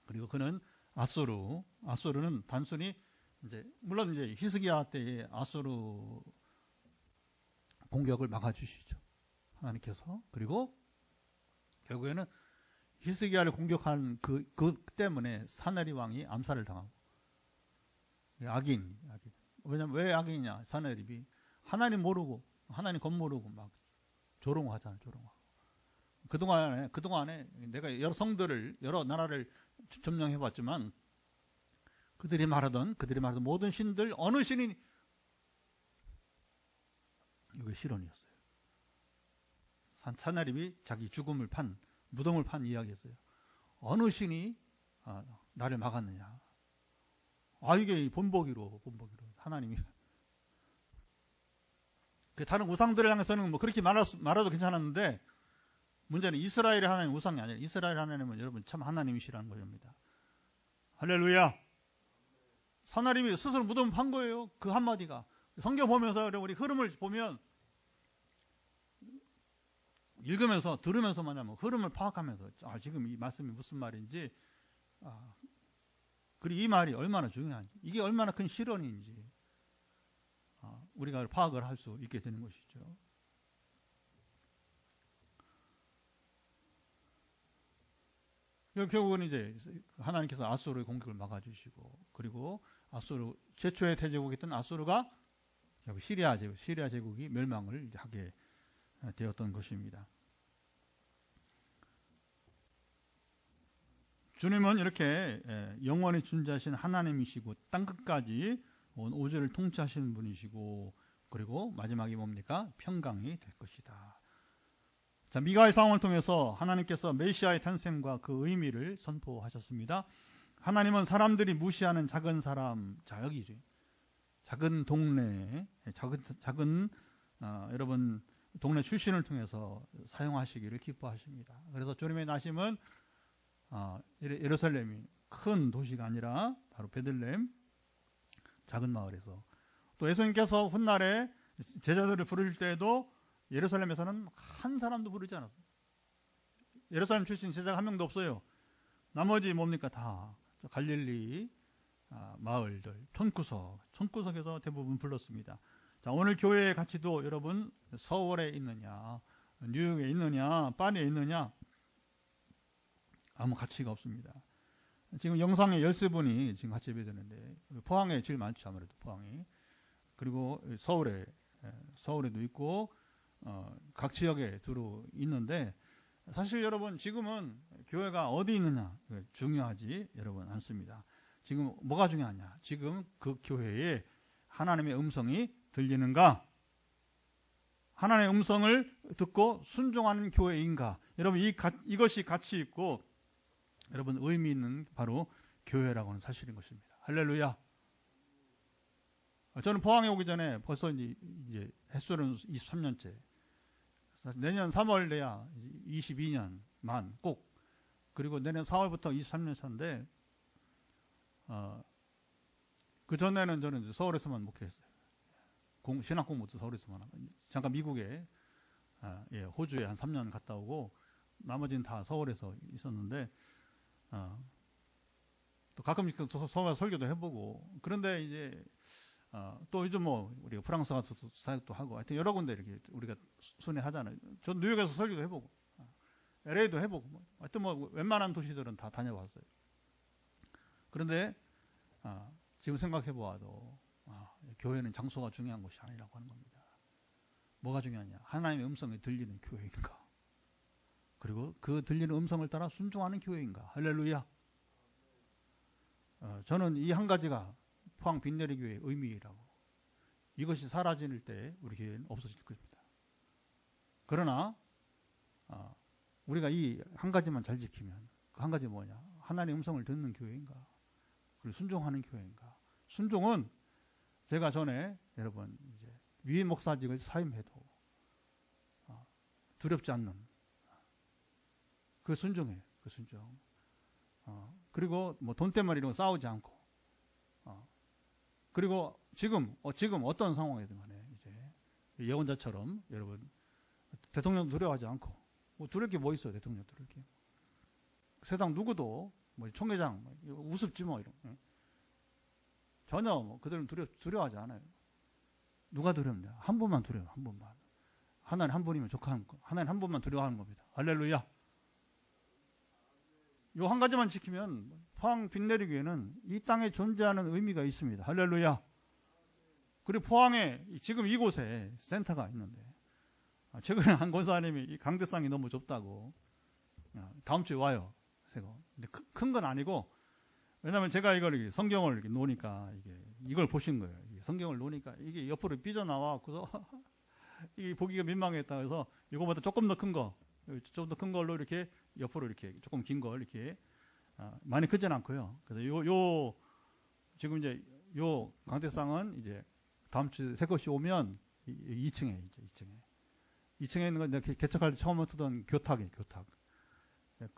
그리고 그는 아수르는 단순히 물론 히스기야 때의 아수르 공격을 막아주시죠. 하나님께서. 그리고 결국에는 히스기야를 공격한 그 때문에 사네립 왕이 암살을 당하고 악인. 왜냐면 왜 악인이냐? 사네립이 하나님 모르고 하나님 겁 모르고 막 조롱하잖아요. 조롱하고. 그동안에 내가 여러 성들을, 여러 나라를 점령해봤지만, 그들이 말하던 모든 신들, 어느 신이, 이거 실언이었어요. 산나립이 자기 죽음을 무덤을 판 이야기였어요. 어느 신이 나를 막았느냐. 이게 본보기로 하나님이. 다른 우상들을 향해서는 뭐 그렇게 말해도 괜찮았는데, 문제는 이스라엘의 하나님 우상이 아니라 이스라엘 하나님은 여러분 참 하나님이시라는 것입니다. 할렐루야. 산나립이 스스로 무덤을 판 거예요. 그 한마디가. 성경 보면서 여러분 우리 흐름을 보면, 읽으면서 들으면서 뭐냐면 흐름을 파악하면서 지금 이 말씀이 무슨 말인지, 그리고 이 말이 얼마나 중요한지, 이게 얼마나 큰 실언인지 우리가 파악을 할 수 있게 되는 것이죠. 결국은 이제 하나님께서 아수르의 공격을 막아주시고, 그리고 최초의 태제국이었던 아수르가 시리아 제국이 멸망을 이제 하게 되었던 것입니다. 주님은 이렇게 영원히 존재하신 하나님이시고 땅끝까지 온 우주를 통치하시는 분이시고, 그리고 마지막이 뭡니까? 평강이 될 것이다. 자, 미가의 상황을 통해서 하나님께서 메시아의 탄생과 그 의미를 선포하셨습니다. 하나님은 사람들이 무시하는 작은 사람, 여기죠. 작은 동네, 작은 여러분 동네 출신을 통해서 사용하시기를 기뻐하십니다. 그래서 주님의 나심은 예루살렘이 큰 도시가 아니라 바로 베들레헴 작은 마을에서, 또 예수님께서 훗날에 제자들을 부르실 때에도 예루살렘에서는 한 사람도 부르지 않았어요. 예루살렘 출신 제자가 한 명도 없어요. 나머지 뭡니까? 다 갈릴리 마을들, 촌구석에서 대부분 불렀습니다. 자, 오늘 교회의 가치도 여러분 서울에 있느냐, 뉴욕에 있느냐, 파리에 있느냐, 아무 가치가 없습니다. 지금 영상에 13분이 지금 같이 예배되는데, 포항에 제일 많죠, 아무래도 포항이. 그리고 서울에도 있고, 각 지역에 두루 있는데, 사실 여러분 지금은 교회가 어디 있느냐 중요하지 여러분 않습니다. 지금 뭐가 중요하냐? 지금 그 교회에 하나님의 음성이 들리는가? 하나님의 음성을 듣고 순종하는 교회인가? 여러분 이것이 가치 있고 여러분 의미 있는 바로 교회라고 하는 사실인 것입니다. 할렐루야. 저는 포항에 오기 전에 벌써 이제 햇수는 23년째. 내년 3월 돼야 22년 만 꼭. 그리고 내년 4월부터 23년 차인데, 그 전에는 저는 이제 서울에서만 목회했어요. 신학 공부도 서울에서만 하고, 잠깐 미국에, 호주에 한 3년 갔다 오고, 나머지는 다 서울에서 있었는데, 또 가끔씩 서울 설교도 해보고, 그런데 이제, 또 요즘 우리가 프랑스 가서 사역도 하고, 하여튼 여러 군데 이렇게 우리가 순회하잖아요. 전 뉴욕에서 설교도 해보고, LA도 해보고, 하여튼 웬만한 도시들은 다 다녀봤어요. 그런데, 지금 생각해보아도, 교회는 장소가 중요한 것이 아니라고 하는 겁니다. 뭐가 중요하냐? 하나님의 음성이 들리는 교회인가? 그리고 그 들리는 음성을 따라 순종하는 교회인가? 할렐루야. 저는 이 한 가지가 포항 빈내리 교회의 의미라고. 이것이 사라질 때 우리 교회는 없어질 것입니다. 그러나 우리가 이 한 가지만 잘 지키면, 그 한 가지 뭐냐? 하나님의 음성을 듣는 교회인가? 그리고 순종하는 교회인가? 순종은 제가 전에 여러분 이제 위임 목사직을 사임해도 두렵지 않는 그 순종이에요. 그 순종. 그리고 돈 때문에 이런 거 싸우지 않고, 그리고 지금 어떤 상황이든 간에 이제 예언자처럼 여러분 대통령 두려워하지 않고, 두려울 게 뭐 있어요? 대통령 두려울 게. 세상 누구도 총회장 우습지 이런. 전혀 그들은 두려워하지 않아요. 누가 두렵냐? 한 분만 두려워요. 한 분만. 하나님 한 분이면 족한 거. 하나님 한 분만 두려워하는 겁니다. 할렐루야. 요 한 가지만 지키면 포항 빈내리 교회는 이 땅에 존재하는 의미가 있습니다. 할렐루야. 그리고 포항에 지금 이곳에 센터가 있는데, 최근에 한 권사님이 이 강대상이 너무 좁다고 다음 주에 와요. 새거. 근데 큰 건 아니고, 왜냐면 제가 이걸 성경을 이렇게 놓으니까 이걸 보신 거예요. 성경을 놓으니까 이게 옆으로 삐져나와 그래서 이게 보기가 민망했다. 그래서 이거보다 조금 더 큰 거, 좀 더 큰 걸로 이렇게 옆으로 이렇게 조금 긴 걸 이렇게 많이 크진 않고요. 그래서 지금 이제 요 강대상은 이제 다음 주 새 것이 오면 2층에 이제 2층에 있는 건 내가 개척할 때 처음 쓰던 교탁이에요. 교탁.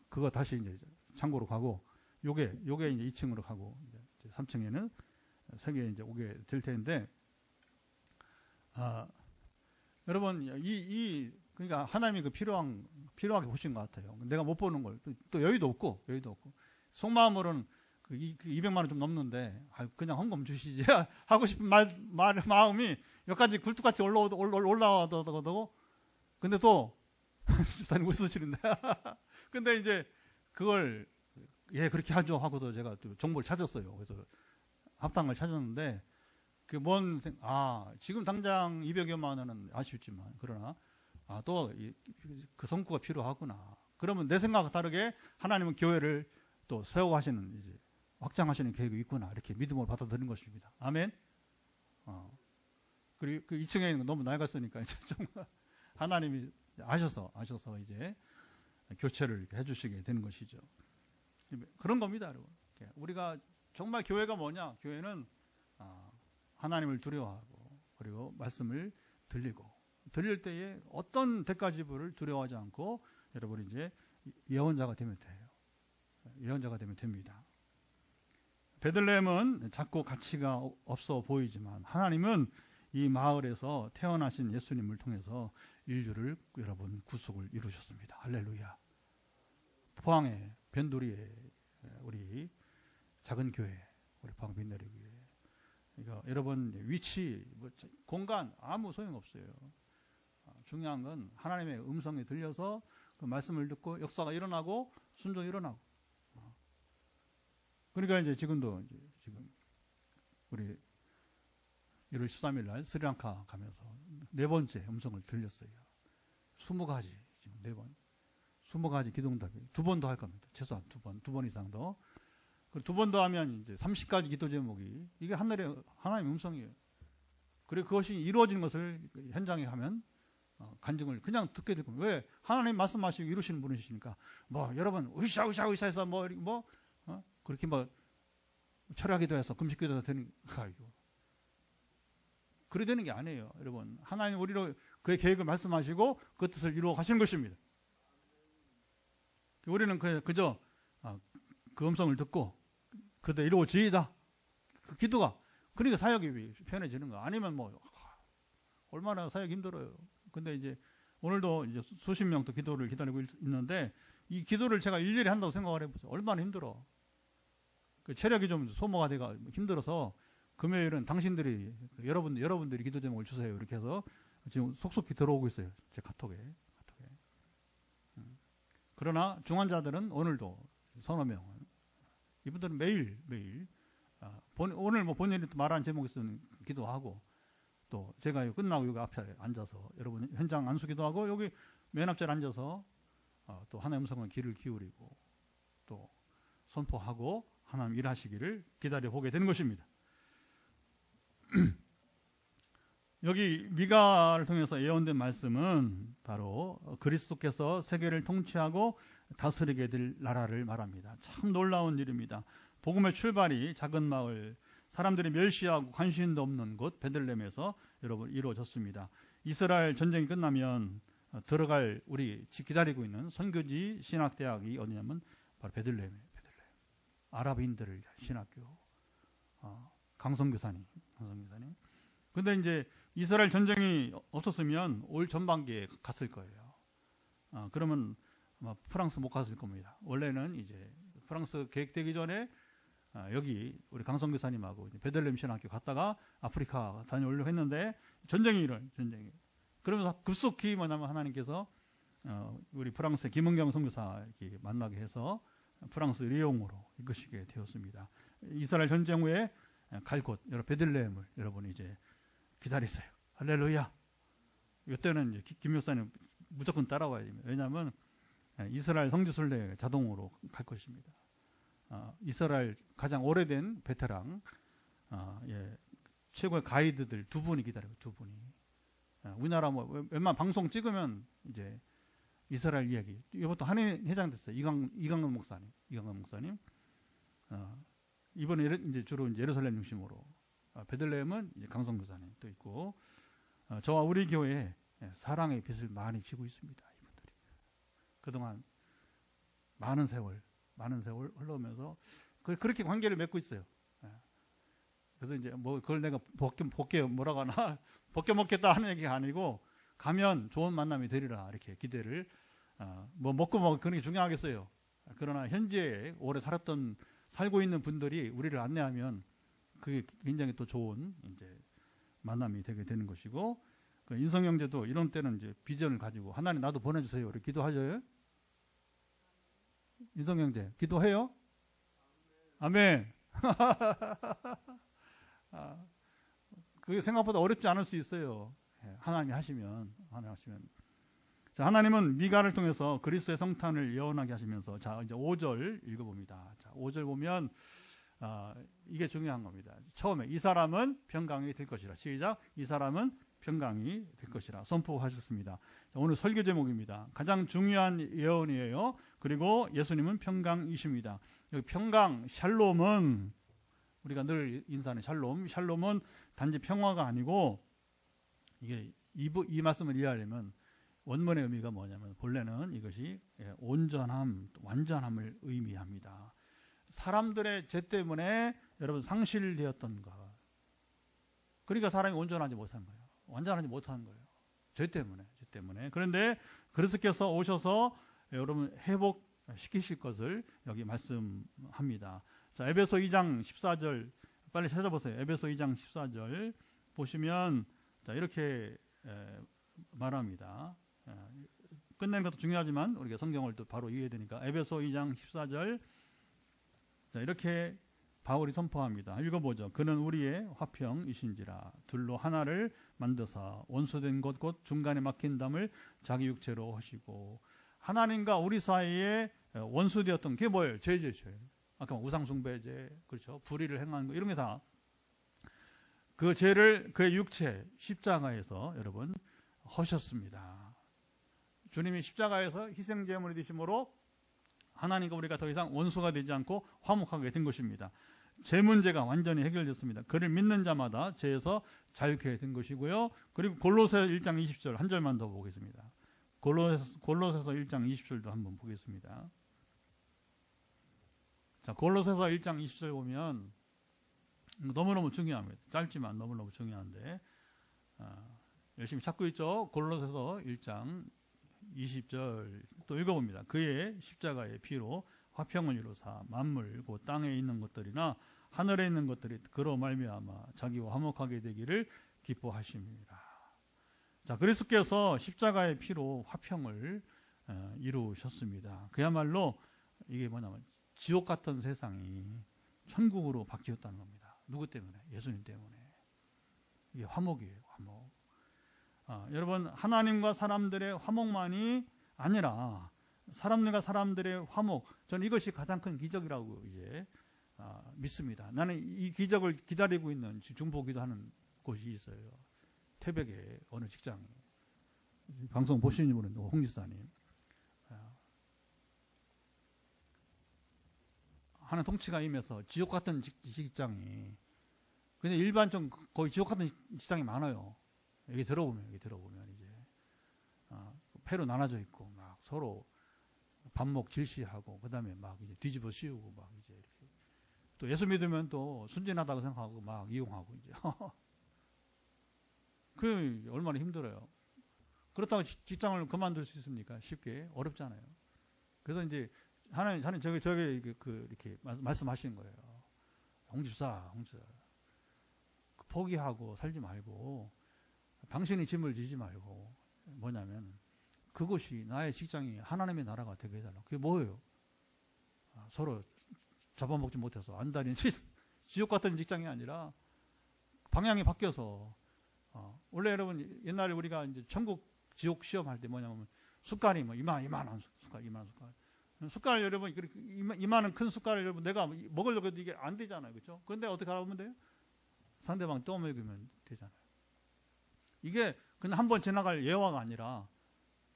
그거 다시 이제 창고로 가고 요게 이제 2층으로 가고 이제 3층에는 세 개 이제 오게 될 텐데, 여러분 그러니까 하나님이 필요하게 보신 것 같아요. 내가 못 보는 걸 또 여유도 없고 속마음으로는 그 200만 원 좀 넘는데 그냥 헌금 주시지 하고 싶은 마음이 여기까지 굴뚝같이 올라와도 근데 또 집사님 웃으시는데 근데 이제 그걸 그렇게 하죠 하고서 제가 또 정보를 찾았어요. 그래서 합당을 찾았는데 지금 당장 200여만 원은 아쉽지만 그러나 또 그 성구가 필요하구나. 그러면 내 생각과 다르게 하나님은 교회를 또 세우고 하시는 이제 확장하시는 계획이 있구나. 이렇게 믿음으로 받아들이는 것입니다. 아멘. 그리고 그 2층에 있는 거 너무 낡았으니까 이제 정말 하나님이 아셔서 이제 교체를 해주시게 되는 것이죠. 그런 겁니다, 여러분. 우리가 정말 교회가 뭐냐? 교회는 하나님을 두려워하고 그리고 말씀을 들릴 때에 어떤 대가 지불을 두려워하지 않고 여러분 이제 예언자가 되면 돼요. 예언자가 되면 됩니다. 베들레헴은 작고 가치가 없어 보이지만 하나님은 이 마을에서 태어나신 예수님을 통해서 인류를 여러분 구속을 이루셨습니다. 할렐루야. 포항의 변두리에 우리 작은 교회, 우리 포항 빈내리 교회. 그러니까 여러분 위치, 공간 아무 소용 없어요. 중요한 건 하나님의 음성이 들려서 그 말씀을 듣고 역사가 일어나고 순종이 일어나고. 그러니까 이제 지금도 지금 우리 1월 13일 날 스리랑카 가면서 4번째 음성을 들렸어요. 20가지 지금 4번. 20가지 기도응답이 2번 더 할 겁니다. 최소한 2번 이상 더. 그리고 2번 더 하면 이제 30가지 기도 제목이 이게 하늘의 하나님의 음성이에요. 그리고 그것이 이루어진 것을 현장에 가면 간증을 그냥 듣게 될 겁니다. 왜? 하나님 말씀하시고 이루시는 분이시니까 여러분 으쌰해서 그렇게 철야 기도해서 금식 기도해서 되는 거예요. 그래 되는 게 아니에요. 여러분 하나님 우리로 그의 계획을 말씀하시고 그 뜻을 이루어 가시는 것입니다. 우리는 그저 그 음성을 듣고 그대로 이루어지이다. 그 기도가 그러니까 사역이 편해지는 거. 아니면 얼마나 사역이 힘들어요. 근데 이제 오늘도 이제 수십 명 또 기도를 기다리고 있는데 이 기도를 제가 일일이 한다고 생각을 해보세요. 얼마나 힘들어. 그 체력이 좀 소모가 돼가 힘들어서 금요일은 당신들이 여러분들이 기도 제목을 주세요. 이렇게 해서 지금 속속히 들어오고 있어요. 제 카톡에. 그러나 중환자들은 오늘도 서너 명. 이분들은 매일 오늘 본인이 말하는 제목이 있으면 기도하고 또 제가 끝나고 여기 앞에 앉아서 여러분 현장 안수기도 하고 여기 맨 앞자리에 앉아서 또 하나님의 음성을 귀를 기울이고 또 선포하고 하나님 일하시기를 기다려 보게 되는 것입니다. 여기 미가를 통해서 예언된 말씀은 바로 그리스도께서 세계를 통치하고 다스리게 될 나라를 말합니다. 참 놀라운 일입니다. 복음의 출발이 작은 마을, 사람들이 멸시하고 관심도 없는 곳 베들레헴에서 여러분 이루어졌습니다. 이스라엘 전쟁이 끝나면 들어갈 우리 기다리고 있는 선교지 신학대학이 어디냐면 바로 베들레헴이에요. 아랍인들을 위한 신학교. 강성교사님. 근데 이제 이스라엘 전쟁이 없었으면 올 전반기에 갔을 거예요. 그러면 프랑스 못 갔을 겁니다. 원래는 이제 프랑스 계획되기 전에 여기 우리 강성교사님하고 베들레헴 신학교 갔다가 아프리카 다녀오려고 했는데 전쟁이. 그러면서 급속히 뭐냐면 하나님께서 우리 프랑스의 김은경 선교사 이렇게 만나게 해서 프랑스 리옹으로 이끄시게 되었습니다. 이스라엘 전쟁 후에 갈 곳, 베들레헴을 여러분이 이제 기다리세요. 할렐루야. 이때는 이제 김 목사님 무조건 따라와야 됩니다. 왜냐하면 이스라엘 성지순례 자동으로 갈 것입니다. 이스라엘 가장 오래된 베테랑, 최고의 가이드들 두 분이 기다려요. 두 분이. 우리나라 뭐 웬만한 방송 찍으면 이제 이스라엘 이야기. 이것도 한인 회장 됐어요. 이강근 목사님. 이번에 이제 주로 이제 예루살렘 중심으로. 베들레헴은 이제 강성 교사님 또 있고, 저와 우리 교회에 사랑의 빛을 많이 지고 있습니다. 이분들이. 그동안 많은 세월 흘러오면서 그렇게 관계를 맺고 있어요. 그래서 이제 뭐 그걸 내가 벗겨 뭐라고 하나 벗겨 먹겠다 하는 얘기가 아니고, 가면 좋은 만남이 되리라 이렇게 기대를, 뭐 먹고 그런 게 중요하겠어요. 그러나 현재 오래 살고 있는 분들이 우리를 안내하면 그게 굉장히 또 좋은 이제 만남이 되게 되는 것이고, 그 인성 형제도 이런 때는 이제 비전을 가지고 하나님 나도 보내주세요 이렇게 기도하죠. 인성 형제 기도해요. 아멘. 그게 생각보다 어렵지 않을 수 있어요. 하나님이 하시면. 자, 하나님은 미가를 통해서 그리스도의 성탄을 예언하게 하시면서, 자, 이제 5절 읽어봅니다. 자, 5절 보면, 이게 중요한 겁니다. 처음에, 이 사람은 평강이 될 것이라. 시작. 이 사람은 평강이 될 것이라 선포하셨습니다. 자, 오늘 설교 제목입니다. 가장 중요한 예언이에요. 그리고 예수님은 평강이십니다. 여기 평강, 샬롬은, 우리가 늘 인사하는 샬롬은 단지 평화가 아니고, 이게 이 말씀을 이해하려면 원문의 의미가 뭐냐면, 본래는 이것이 온전함, 완전함을 의미합니다. 사람들의 죄 때문에 여러분 상실되었던 것, 그러니까 사람이 온전하지 못한 거예요. 완전하지 못한 거예요. 죄 때문에. 그런데 그리스도께서 오셔서 여러분 회복시키실 것을 여기 말씀합니다. 자, 에베소 2장 14절 빨리 찾아보세요. 에베소 2장 14절 보시면, 자, 이렇게 말합니다. 끝내는 것도 중요하지만 우리가 성경을 또 바로 이해해야 되니까, 에베소 2장 14절, 자, 이렇게 바울이 선포합니다. 읽어보죠. 그는 우리의 화평이신지라 둘로 하나를 만드사 원수된 것 곧 중간에 막힌 담을 자기 육체로 하시고. 하나님과 우리 사이에 원수되었던 게 뭐예요? 죄. 아까 우상숭배죄, 그렇죠? 불의를 행하는 거, 이런 게 다 그 죄를 그의 육체 십자가에서 여러분 하셨습니다. 주님이 십자가에서 희생제물이 되심으로 하나님과 우리가 더 이상 원수가 되지 않고 화목하게 된 것입니다. 죄 문제가 완전히 해결됐습니다. 그를 믿는 자마다 죄에서 자유케 된 것이고요. 그리고 골로새 1장 20절 한 절만 더 보겠습니다. 골로새서 1장 20절도 한번 보겠습니다. 자, 골로새서 1장 20절 보면 너무너무 중요합니다. 짧지만 너무너무 중요한데, 열심히 찾고 있죠. 골로새서 1장 20절 또 읽어봅니다. 그의 십자가의 피로 화평을 이루사 만물 곧 땅에 있는 것들이나 하늘에 있는 것들이 그로 말미암아 자기와 화목하게 되기를 기뻐하십니다. 자, 그리스도께서 십자가의 피로 화평을 이루셨습니다. 그야말로 이게 뭐냐면 지옥 같은 세상이 천국으로 바뀌었다는 겁니다. 누구 때문에? 예수님 때문에. 이게 화목이에요. 화목. 여러분, 하나님과 사람들의 화목만이 아니라 사람들과 사람들의 화목, 저는 이것이 가장 큰 기적이라고 이제 믿습니다. 나는 이 기적을 기다리고 있는 중보기도 하는 곳이 있어요. 태백의 어느 직장에. 방송 보시는 분은 홍 지사님. 하는 통치가 임해서 지옥 같은 직장이, 근데 일반적 거의 지옥 같은 직장이 많아요. 여기 들어보면 이제 패로 나눠져 있고 막 서로 반목 질시하고, 그다음에 막 이제 뒤집어 씌우고 막 이제 이렇게, 또 예수 믿으면 또 순진하다고 생각하고 막 이용하고 이제 그 얼마나 힘들어요. 그렇다고 직장을 그만둘 수 있습니까? 쉽게 어렵잖아요. 그래서 이제 하나님 저게 이렇게 말씀하시는 거예요. 홍집사 포기하고 살지 말고, 당신이 짐을 지지 말고, 뭐냐면 그것이 나의 직장이 하나님의 나라가 되게 해달라. 그게 뭐예요? 서로 잡아먹지 못해서 안달인 지옥 같은 직장이 아니라 방향이 바뀌어서 원래 여러분 옛날에 우리가 이제 천국 지옥 시험할 때 뭐냐면 숟갈이 뭐 이만한 숟갈. 숟갈 여러분 이만한 큰 숟갈을 여러분 내가 먹으려고 해도 이게 안 되잖아요, 그렇죠? 그런데 어떻게 하면 돼요? 상대방 떠먹이면 되잖아요. 이게 그냥 한번 지나갈 예화가 아니라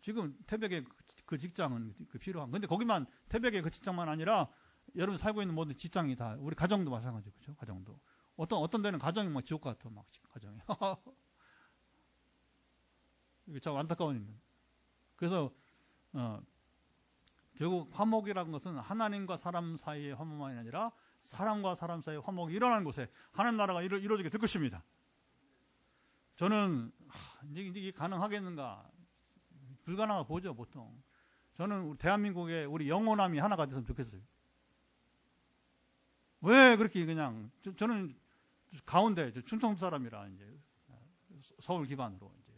지금 태백의 그 직장은 그 필요한. 근데 거기만 태백의 그 직장만 아니라 여러분 살고 있는 모든 직장이 다 우리 가정도 마찬가지죠, 그렇죠? 가정도 어떤 데는 가정이 막 지옥 같아, 막 가정이. 이게 참 안타까운 일입니다. 그래서 결국 화목이라는 것은 하나님과 사람 사이의 화목만이 아니라 사람과 사람 사이의 화목이 일어나는 곳에 하나님 나라가 이루어지게 될 것입니다. 저는 이게 가능하겠는가? 불가능하다 보죠, 보통. 저는 우리 대한민국에 우리 영혼함이 하나가 됐으면 좋겠어요. 왜 그렇게 그냥 저는 가운데 충청 사람이라 이제 서울 기반으로 이제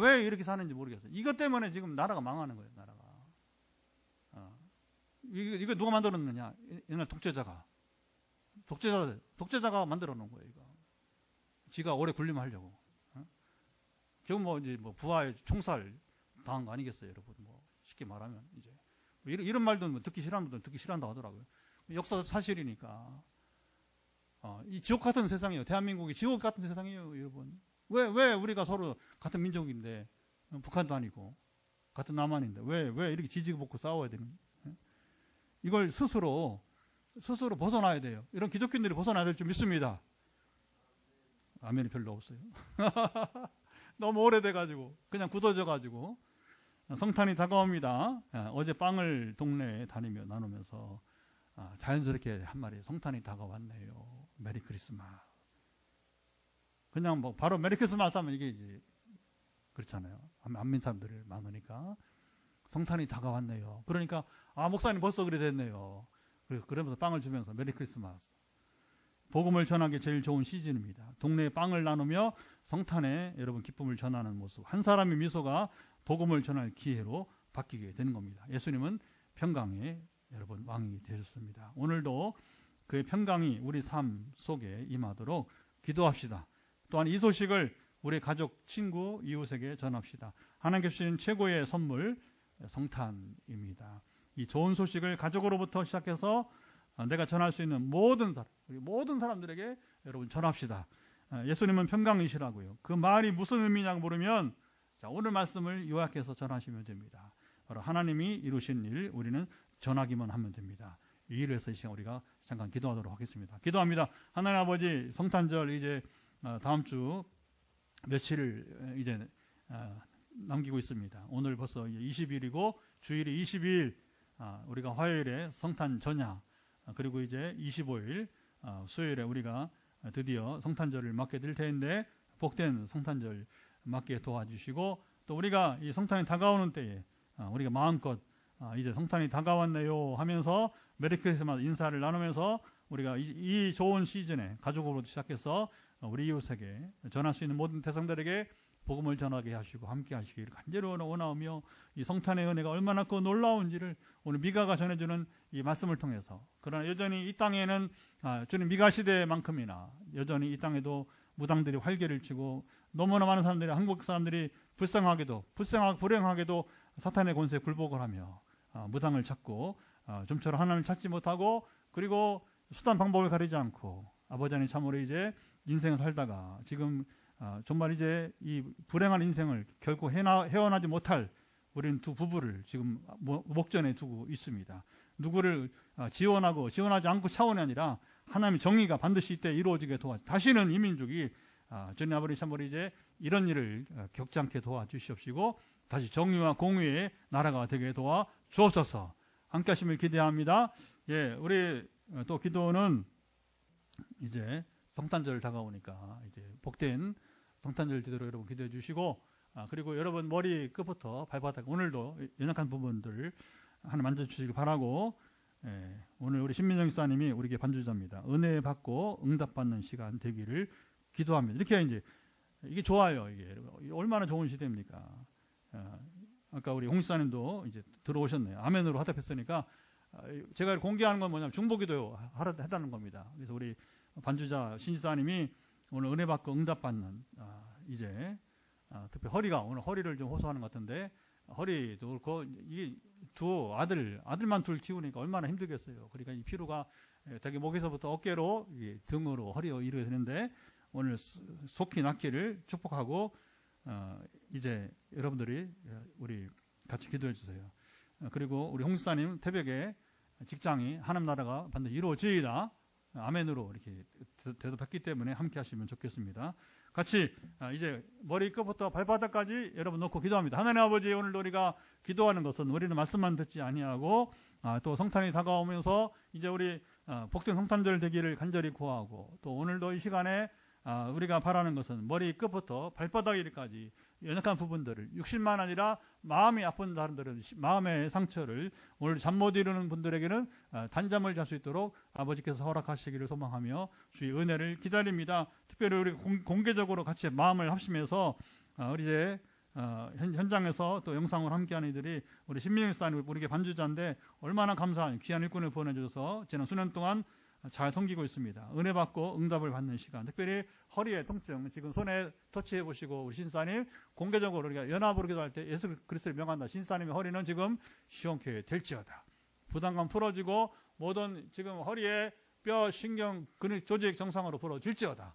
왜 이렇게 사는지 모르겠어요. 이것 때문에 지금 나라가 망하는 거예요, 나라가. 이거 누가 만들었느냐? 옛날 독재자가 만들어 놓은 거예요, 이거. 지가 오래 군림하려고. 결국 뭐 이제 뭐 부하의 총살 당한 거 아니겠어요, 여러분? 뭐 쉽게 말하면 이제 이런 말도 뭐 듣기 싫어하는 분들은 듣기 싫어한다고 하더라고요. 역사 사실이니까. 이 지옥 같은 세상이에요. 대한민국이 지옥 같은 세상이에요, 여러분. 왜 우리가 서로 같은 민족인데 북한도 아니고 같은 남한인데 왜 이렇게 지지고 볶고 싸워야 되는? 이걸 스스로 벗어나야 돼요. 이런 기독교인들이 벗어나야 될 줄 믿습니다. 아멘이 별로 없어요. 너무 오래돼가지고 그냥 굳어져가지고. 성탄이 다가옵니다. 어제 빵을 동네에 다니며 나누면서 자연스럽게 한 말이 성탄이 다가왔네요. 메리 크리스마스. 그냥 뭐 바로 메리 크리스마스 하면 이게 이제 그렇잖아요. 안 믿는 사람들이 많으니까 성탄이 다가왔네요. 그러니까 목사님 벌써 그래 됐네요. 그러면서 빵을 주면서 메리 크리스마스. 복음을 전하기 제일 좋은 시즌입니다. 동네에 빵을 나누며 성탄에 여러분 기쁨을 전하는 모습. 한 사람의 미소가 복음을 전할 기회로 바뀌게 되는 겁니다. 예수님은 평강의 여러분 왕이 되셨습니다. 오늘도 그의 평강이 우리 삶 속에 임하도록 기도합시다. 또한 이 소식을 우리 가족, 친구, 이웃에게 전합시다. 하나님께 주신 최고의 선물 성탄입니다. 이 좋은 소식을 가족으로부터 시작해서 내가 전할 수 있는 모든 사람들에게 여러분 전합시다. 예수님은 평강이시라고요. 그 말이 무슨 의미냐고 물으면 오늘 말씀을 요약해서 전하시면 됩니다. 바로 하나님이 이루신 일 우리는 전하기만 하면 됩니다. 이 일을 해서 이 시간 우리가 잠깐 기도하도록 하겠습니다. 기도합니다. 하나님 아버지, 성탄절 이제 다음 주 며칠을 이제 남기고 있습니다. 오늘 벌써 20일이고 주일이 22일, 우리가 화요일에 성탄 전야, 그리고 이제 25일 수요일에 우리가 드디어 성탄절을 맞게 될 텐데 복된 성탄절 맞게 도와주시고, 또 우리가 이 성탄이 다가오는 때에 우리가 마음껏 이제 성탄이 다가왔네요 하면서 메리 크리스마스 인사를 나누면서 우리가 이 좋은 시즌에 가족으로 시작해서 우리 이웃에게 전할 수 있는 모든 대상들에게 복음을 전하게 하시고 함께 하시기를 간절히 원하오며, 이 성탄의 은혜가 얼마나 그 놀라운지를 오늘 미가가 전해주는 이 말씀을 통해서, 그러나 여전히 이 땅에는 주님 미가 시대만큼이나 여전히 이 땅에도 무당들이 활개를 치고 너무나 많은 사람들이, 한국 사람들이 불행하게도 사탄의 권세에 굴복을 하며 무당을 찾고 좀처럼 하나님을 찾지 못하고, 그리고 수단 방법을 가리지 않고 아버지 하나님 참으로 이제 인생을 살다가 지금 정말 이제 이 불행한 인생을 결코 헤어나지 못할 우리는 두 부부를 지금 목전에 두고 있습니다. 누구를 지원하지 않고 차원이 아니라 하나님의 정의가 반드시 이때 이루어지게 다시는 이 민족이 주님 아버지 참으로 이제 이런 일을 겪지 않게 도와주시옵시고 다시 정의와 공의의 나라가 되게 도와주옵소서. 함께 하심을 기대합니다. 예, 우리 또 기도는 이제 성탄절 다가오니까 이제 복된 성탄절 기도로 여러분 기도해 주시고, 그리고 여러분 머리 끝부터 발바닥 오늘도 연약한 부분들 하나 만져주시길 바라고, 오늘 우리 신민정 집사님이 우리에게 반주자입니다. 은혜 받고 응답받는 시간 되기를 기도합니다. 이렇게 이제 이게 좋아요. 이게 얼마나 좋은 시대입니까? 아까 우리 홍 집사님도 이제 들어오셨네요. 아멘으로 화답했으니까 제가 공개하는 건 뭐냐면 중보기도 해달라는 겁니다. 그래서 우리 반주자 신 집사님이 오늘 은혜 받고 응답 받는 이제 특히 오늘 허리를 좀 호소하는 것 같은데 허리도 그렇고 이게 아들만 둘 키우니까 얼마나 힘들겠어요. 그러니까 이 피로가 되게 목에서부터 어깨로 등으로 허리로 이르게 되는데 오늘 속히 낫기를 축복하고 이제 여러분들이 우리 같이 기도해 주세요. 그리고 우리 홍수사님 태백의 직장이 하나님 나라가 반드시 이루어지이다. 아멘으로 이렇게 대답했기 때문에 함께 하시면 좋겠습니다. 같이 이제 머리끝부터 발바닥까지 여러분 놓고 기도합니다. 하나님 아버지, 오늘도 우리가 기도하는 것은 우리는 말씀만 듣지 아니하고 또 성탄이 다가오면서 이제 우리 복된 성탄절 되기를 간절히 구하고 또 오늘도 이 시간에 우리가 바라는 것은 머리끝부터 발바닥까지 연약한 부분들을 육신만 아니라 마음이 아픈 사람들은 마음의 상처를 오늘 잠 못 이루는 분들에게는 단잠을 잘 수 있도록 아버지께서 허락하시기를 소망하며 주의 은혜를 기다립니다. 특별히 우리 공개적으로 같이 마음을 합심해서 우리 이제 현장에서 또 영상을 함께하는 이들이 우리 신민영사님 우리에게 반주자인데 얼마나 감사한 귀한 일꾼을 보내줘서 지난 수년 동안 잘 섬기고 있습니다. 은혜 받고 응답을 받는 시간, 특별히 허리의 통증 지금 손에 터치해 보시고 우리 신사님 공개적으로 우리가 연합으로 기도할 때 예수 그리스도를 명한다. 신사님의 허리는 지금 시원케 될지어다. 부담감 풀어지고 모든 지금 허리에 뼈, 신경, 근육, 조직 정상으로 풀어질지어다.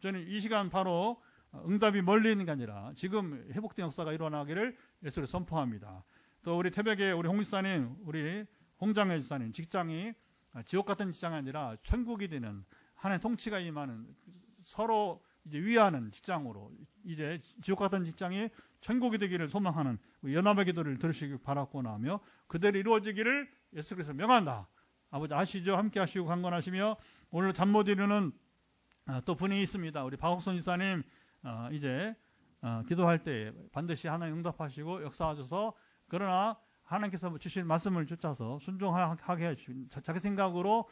저는 이 시간 바로 응답이 멀리 있는 게 아니라 지금 회복된 역사가 일어나기를 예수를 선포합니다. 또 우리 태백의 우리 홍 지사님, 우리 홍장혜 지사님 직장이 지옥 같은 직장이 아니라 천국이 되는 하나의 통치가 임하는 서로 이제 위하는 직장으로 이제 지옥 같은 직장이 천국이 되기를 소망하는 연합의 기도를 들으시길 바라고 하며 그대로 이루어지기를 예수 그리스도 명한다. 아버지 아시죠? 함께 하시고 강건하시며 오늘 잠 못 이루는 또 분이 있습니다. 우리 박옥선 지사님 이제 기도할 때 반드시 하나님 응답하시고 역사하셔서 그러나 하나님께서 주신 말씀을 쫓아서 순종하게 하시고 자기 생각으로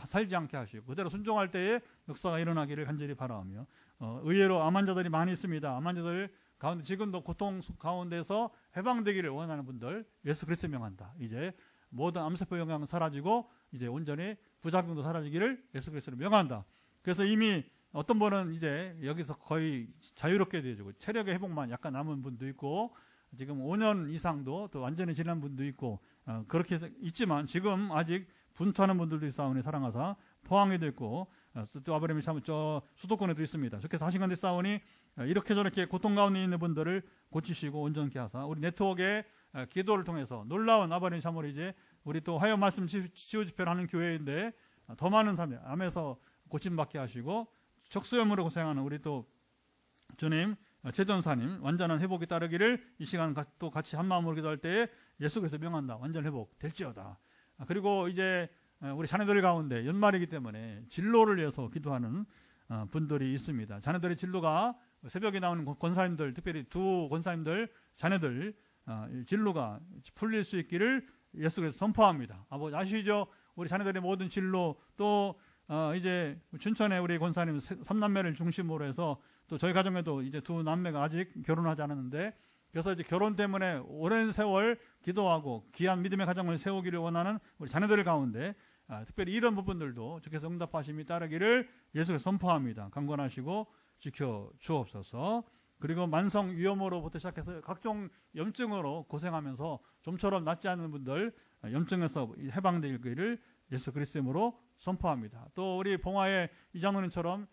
살지 않게 하시고 그대로 순종할 때에 역사가 일어나기를 간절히 바라며 의외로 암 환자들이 많이 있습니다. 암 환자들 가운데 지금도 고통 가운데서 해방되기를 원하는 분들 예수 그리스도 명한다. 이제 모든 암세포 영향은 사라지고 이제 온전히 부작용도 사라지기를 예수 그리스도로 명한다. 그래서 이미 어떤 분은 이제 여기서 거의 자유롭게 되어지고 체력의 회복만 약간 남은 분도 있고 지금 5년 이상도 또 완전히 지난 분도 있고 그렇게 있지만 지금 아직 분투하는 분들도 있사오니 사랑하사 포항에도 있고 또 아브라함이 참 저 수도권에도 있습니다. 그래서 하시간대 싸우니 이렇게 저렇게 고통 가운데 있는 분들을 고치시고 온전케 하사 우리 네트워크의 기도를 통해서 놀라운 아브라함 참으로 이제 우리 또 화요 말씀 치유 집회를 하는 교회인데 더 많은 사람이 암에서 고침받게 하시고 척수염으로 고생하는 우리 또 주님 최전사님 완전한 회복이 따르기를 이 시간 또 같이 한마음으로 기도할 때에 예수 그리스도 명한다. 완전 회복 될지어다. 그리고 이제 우리 자녀들 가운데 연말이기 때문에 진로를 위해서 기도하는 분들이 있습니다. 자녀들의 진로가 새벽에 나오는 권사님들 특별히 두 권사님들 자녀들 진로가 풀릴 수 있기를 예수 그리스도 선포합니다. 아버지 아시죠? 우리 자녀들의 모든 진로 또 이제 춘천에 우리 권사님 3남매를 중심으로 해서 또 저희 가정에도 이제 두 남매가 아직 결혼하지 않았는데 그래서 이제 결혼 때문에 오랜 세월 기도하고 귀한 믿음의 가정을 세우기를 원하는 우리 자녀들 가운데 특별히 이런 부분들도 주께서 응답하심이 따르기를 예수를 선포합니다. 강건하시고 지켜 주옵소서. 그리고 만성 위염으로부터 시작해서 각종 염증으로 고생하면서 좀처럼 낫지 않는 분들 염증에서 해방되기를 예수 그리스도로 선포합니다. 또 우리 봉화의 이장로님처럼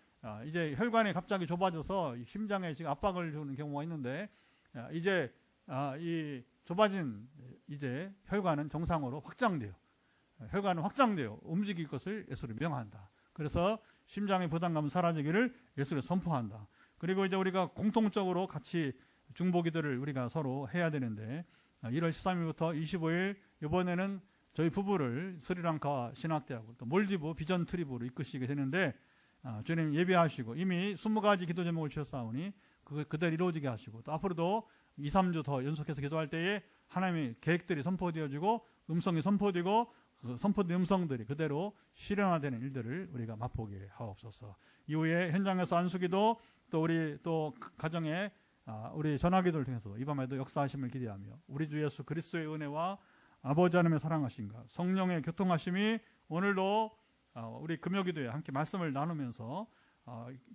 이제 혈관이 갑자기 좁아져서 심장에 지금 압박을 주는 경우가 있는데 이제 이 좁아진 이제 혈관은 정상으로 확장돼요. 혈관은 확장돼요. 움직일 것을 예수를 명한다. 그래서 심장의 부담감은 사라지기를 예수를 선포한다. 그리고 이제 우리가 공통적으로 같이 중보기도를 우리가 서로 해야 되는데 1월 13일부터 25일 이번에는 저희 부부를 스리랑카 신학대하고 또 몰디브 비전 트립으로 이끄시게 되는데 주님 예배하시고 이미 20가지 기도 제목을 주셨사오니 그대로 이루어지게 하시고 또 앞으로도 2, 3주 더 연속해서 기도할 때에 하나님의 계획들이 선포되어지고 음성이 선포되고 그 선포된 음성들이 그대로 실현화되는 일들을 우리가 맛보게 하옵소서. 이후에 현장에서 안수기도 또 우리 또 가정에 우리 전화기도를 통해서 이 밤에도 역사하심을 기대하며 우리 주 예수 그리스도의 은혜와 아버지 하나님의 사랑하심과 성령의 교통하심이 오늘도 우리 금요기도에 함께 말씀을 나누면서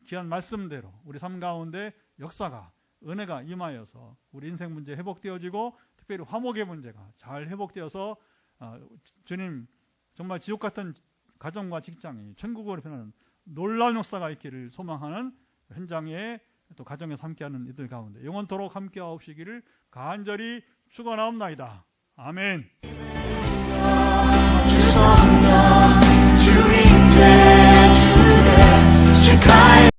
귀한 말씀대로 우리 삶 가운데 역사가, 은혜가 임하여서 우리 인생 문제 회복되어지고 특별히 화목의 문제가 잘 회복되어서 주님 정말 지옥 같은 가정과 직장이 천국으로 변하는 놀라운 역사가 있기를 소망하는 현장에 또 가정에서 함께하는 이들 가운데 영원토록 함께하옵시기를 간절히 축원하옵나이다. 아멘.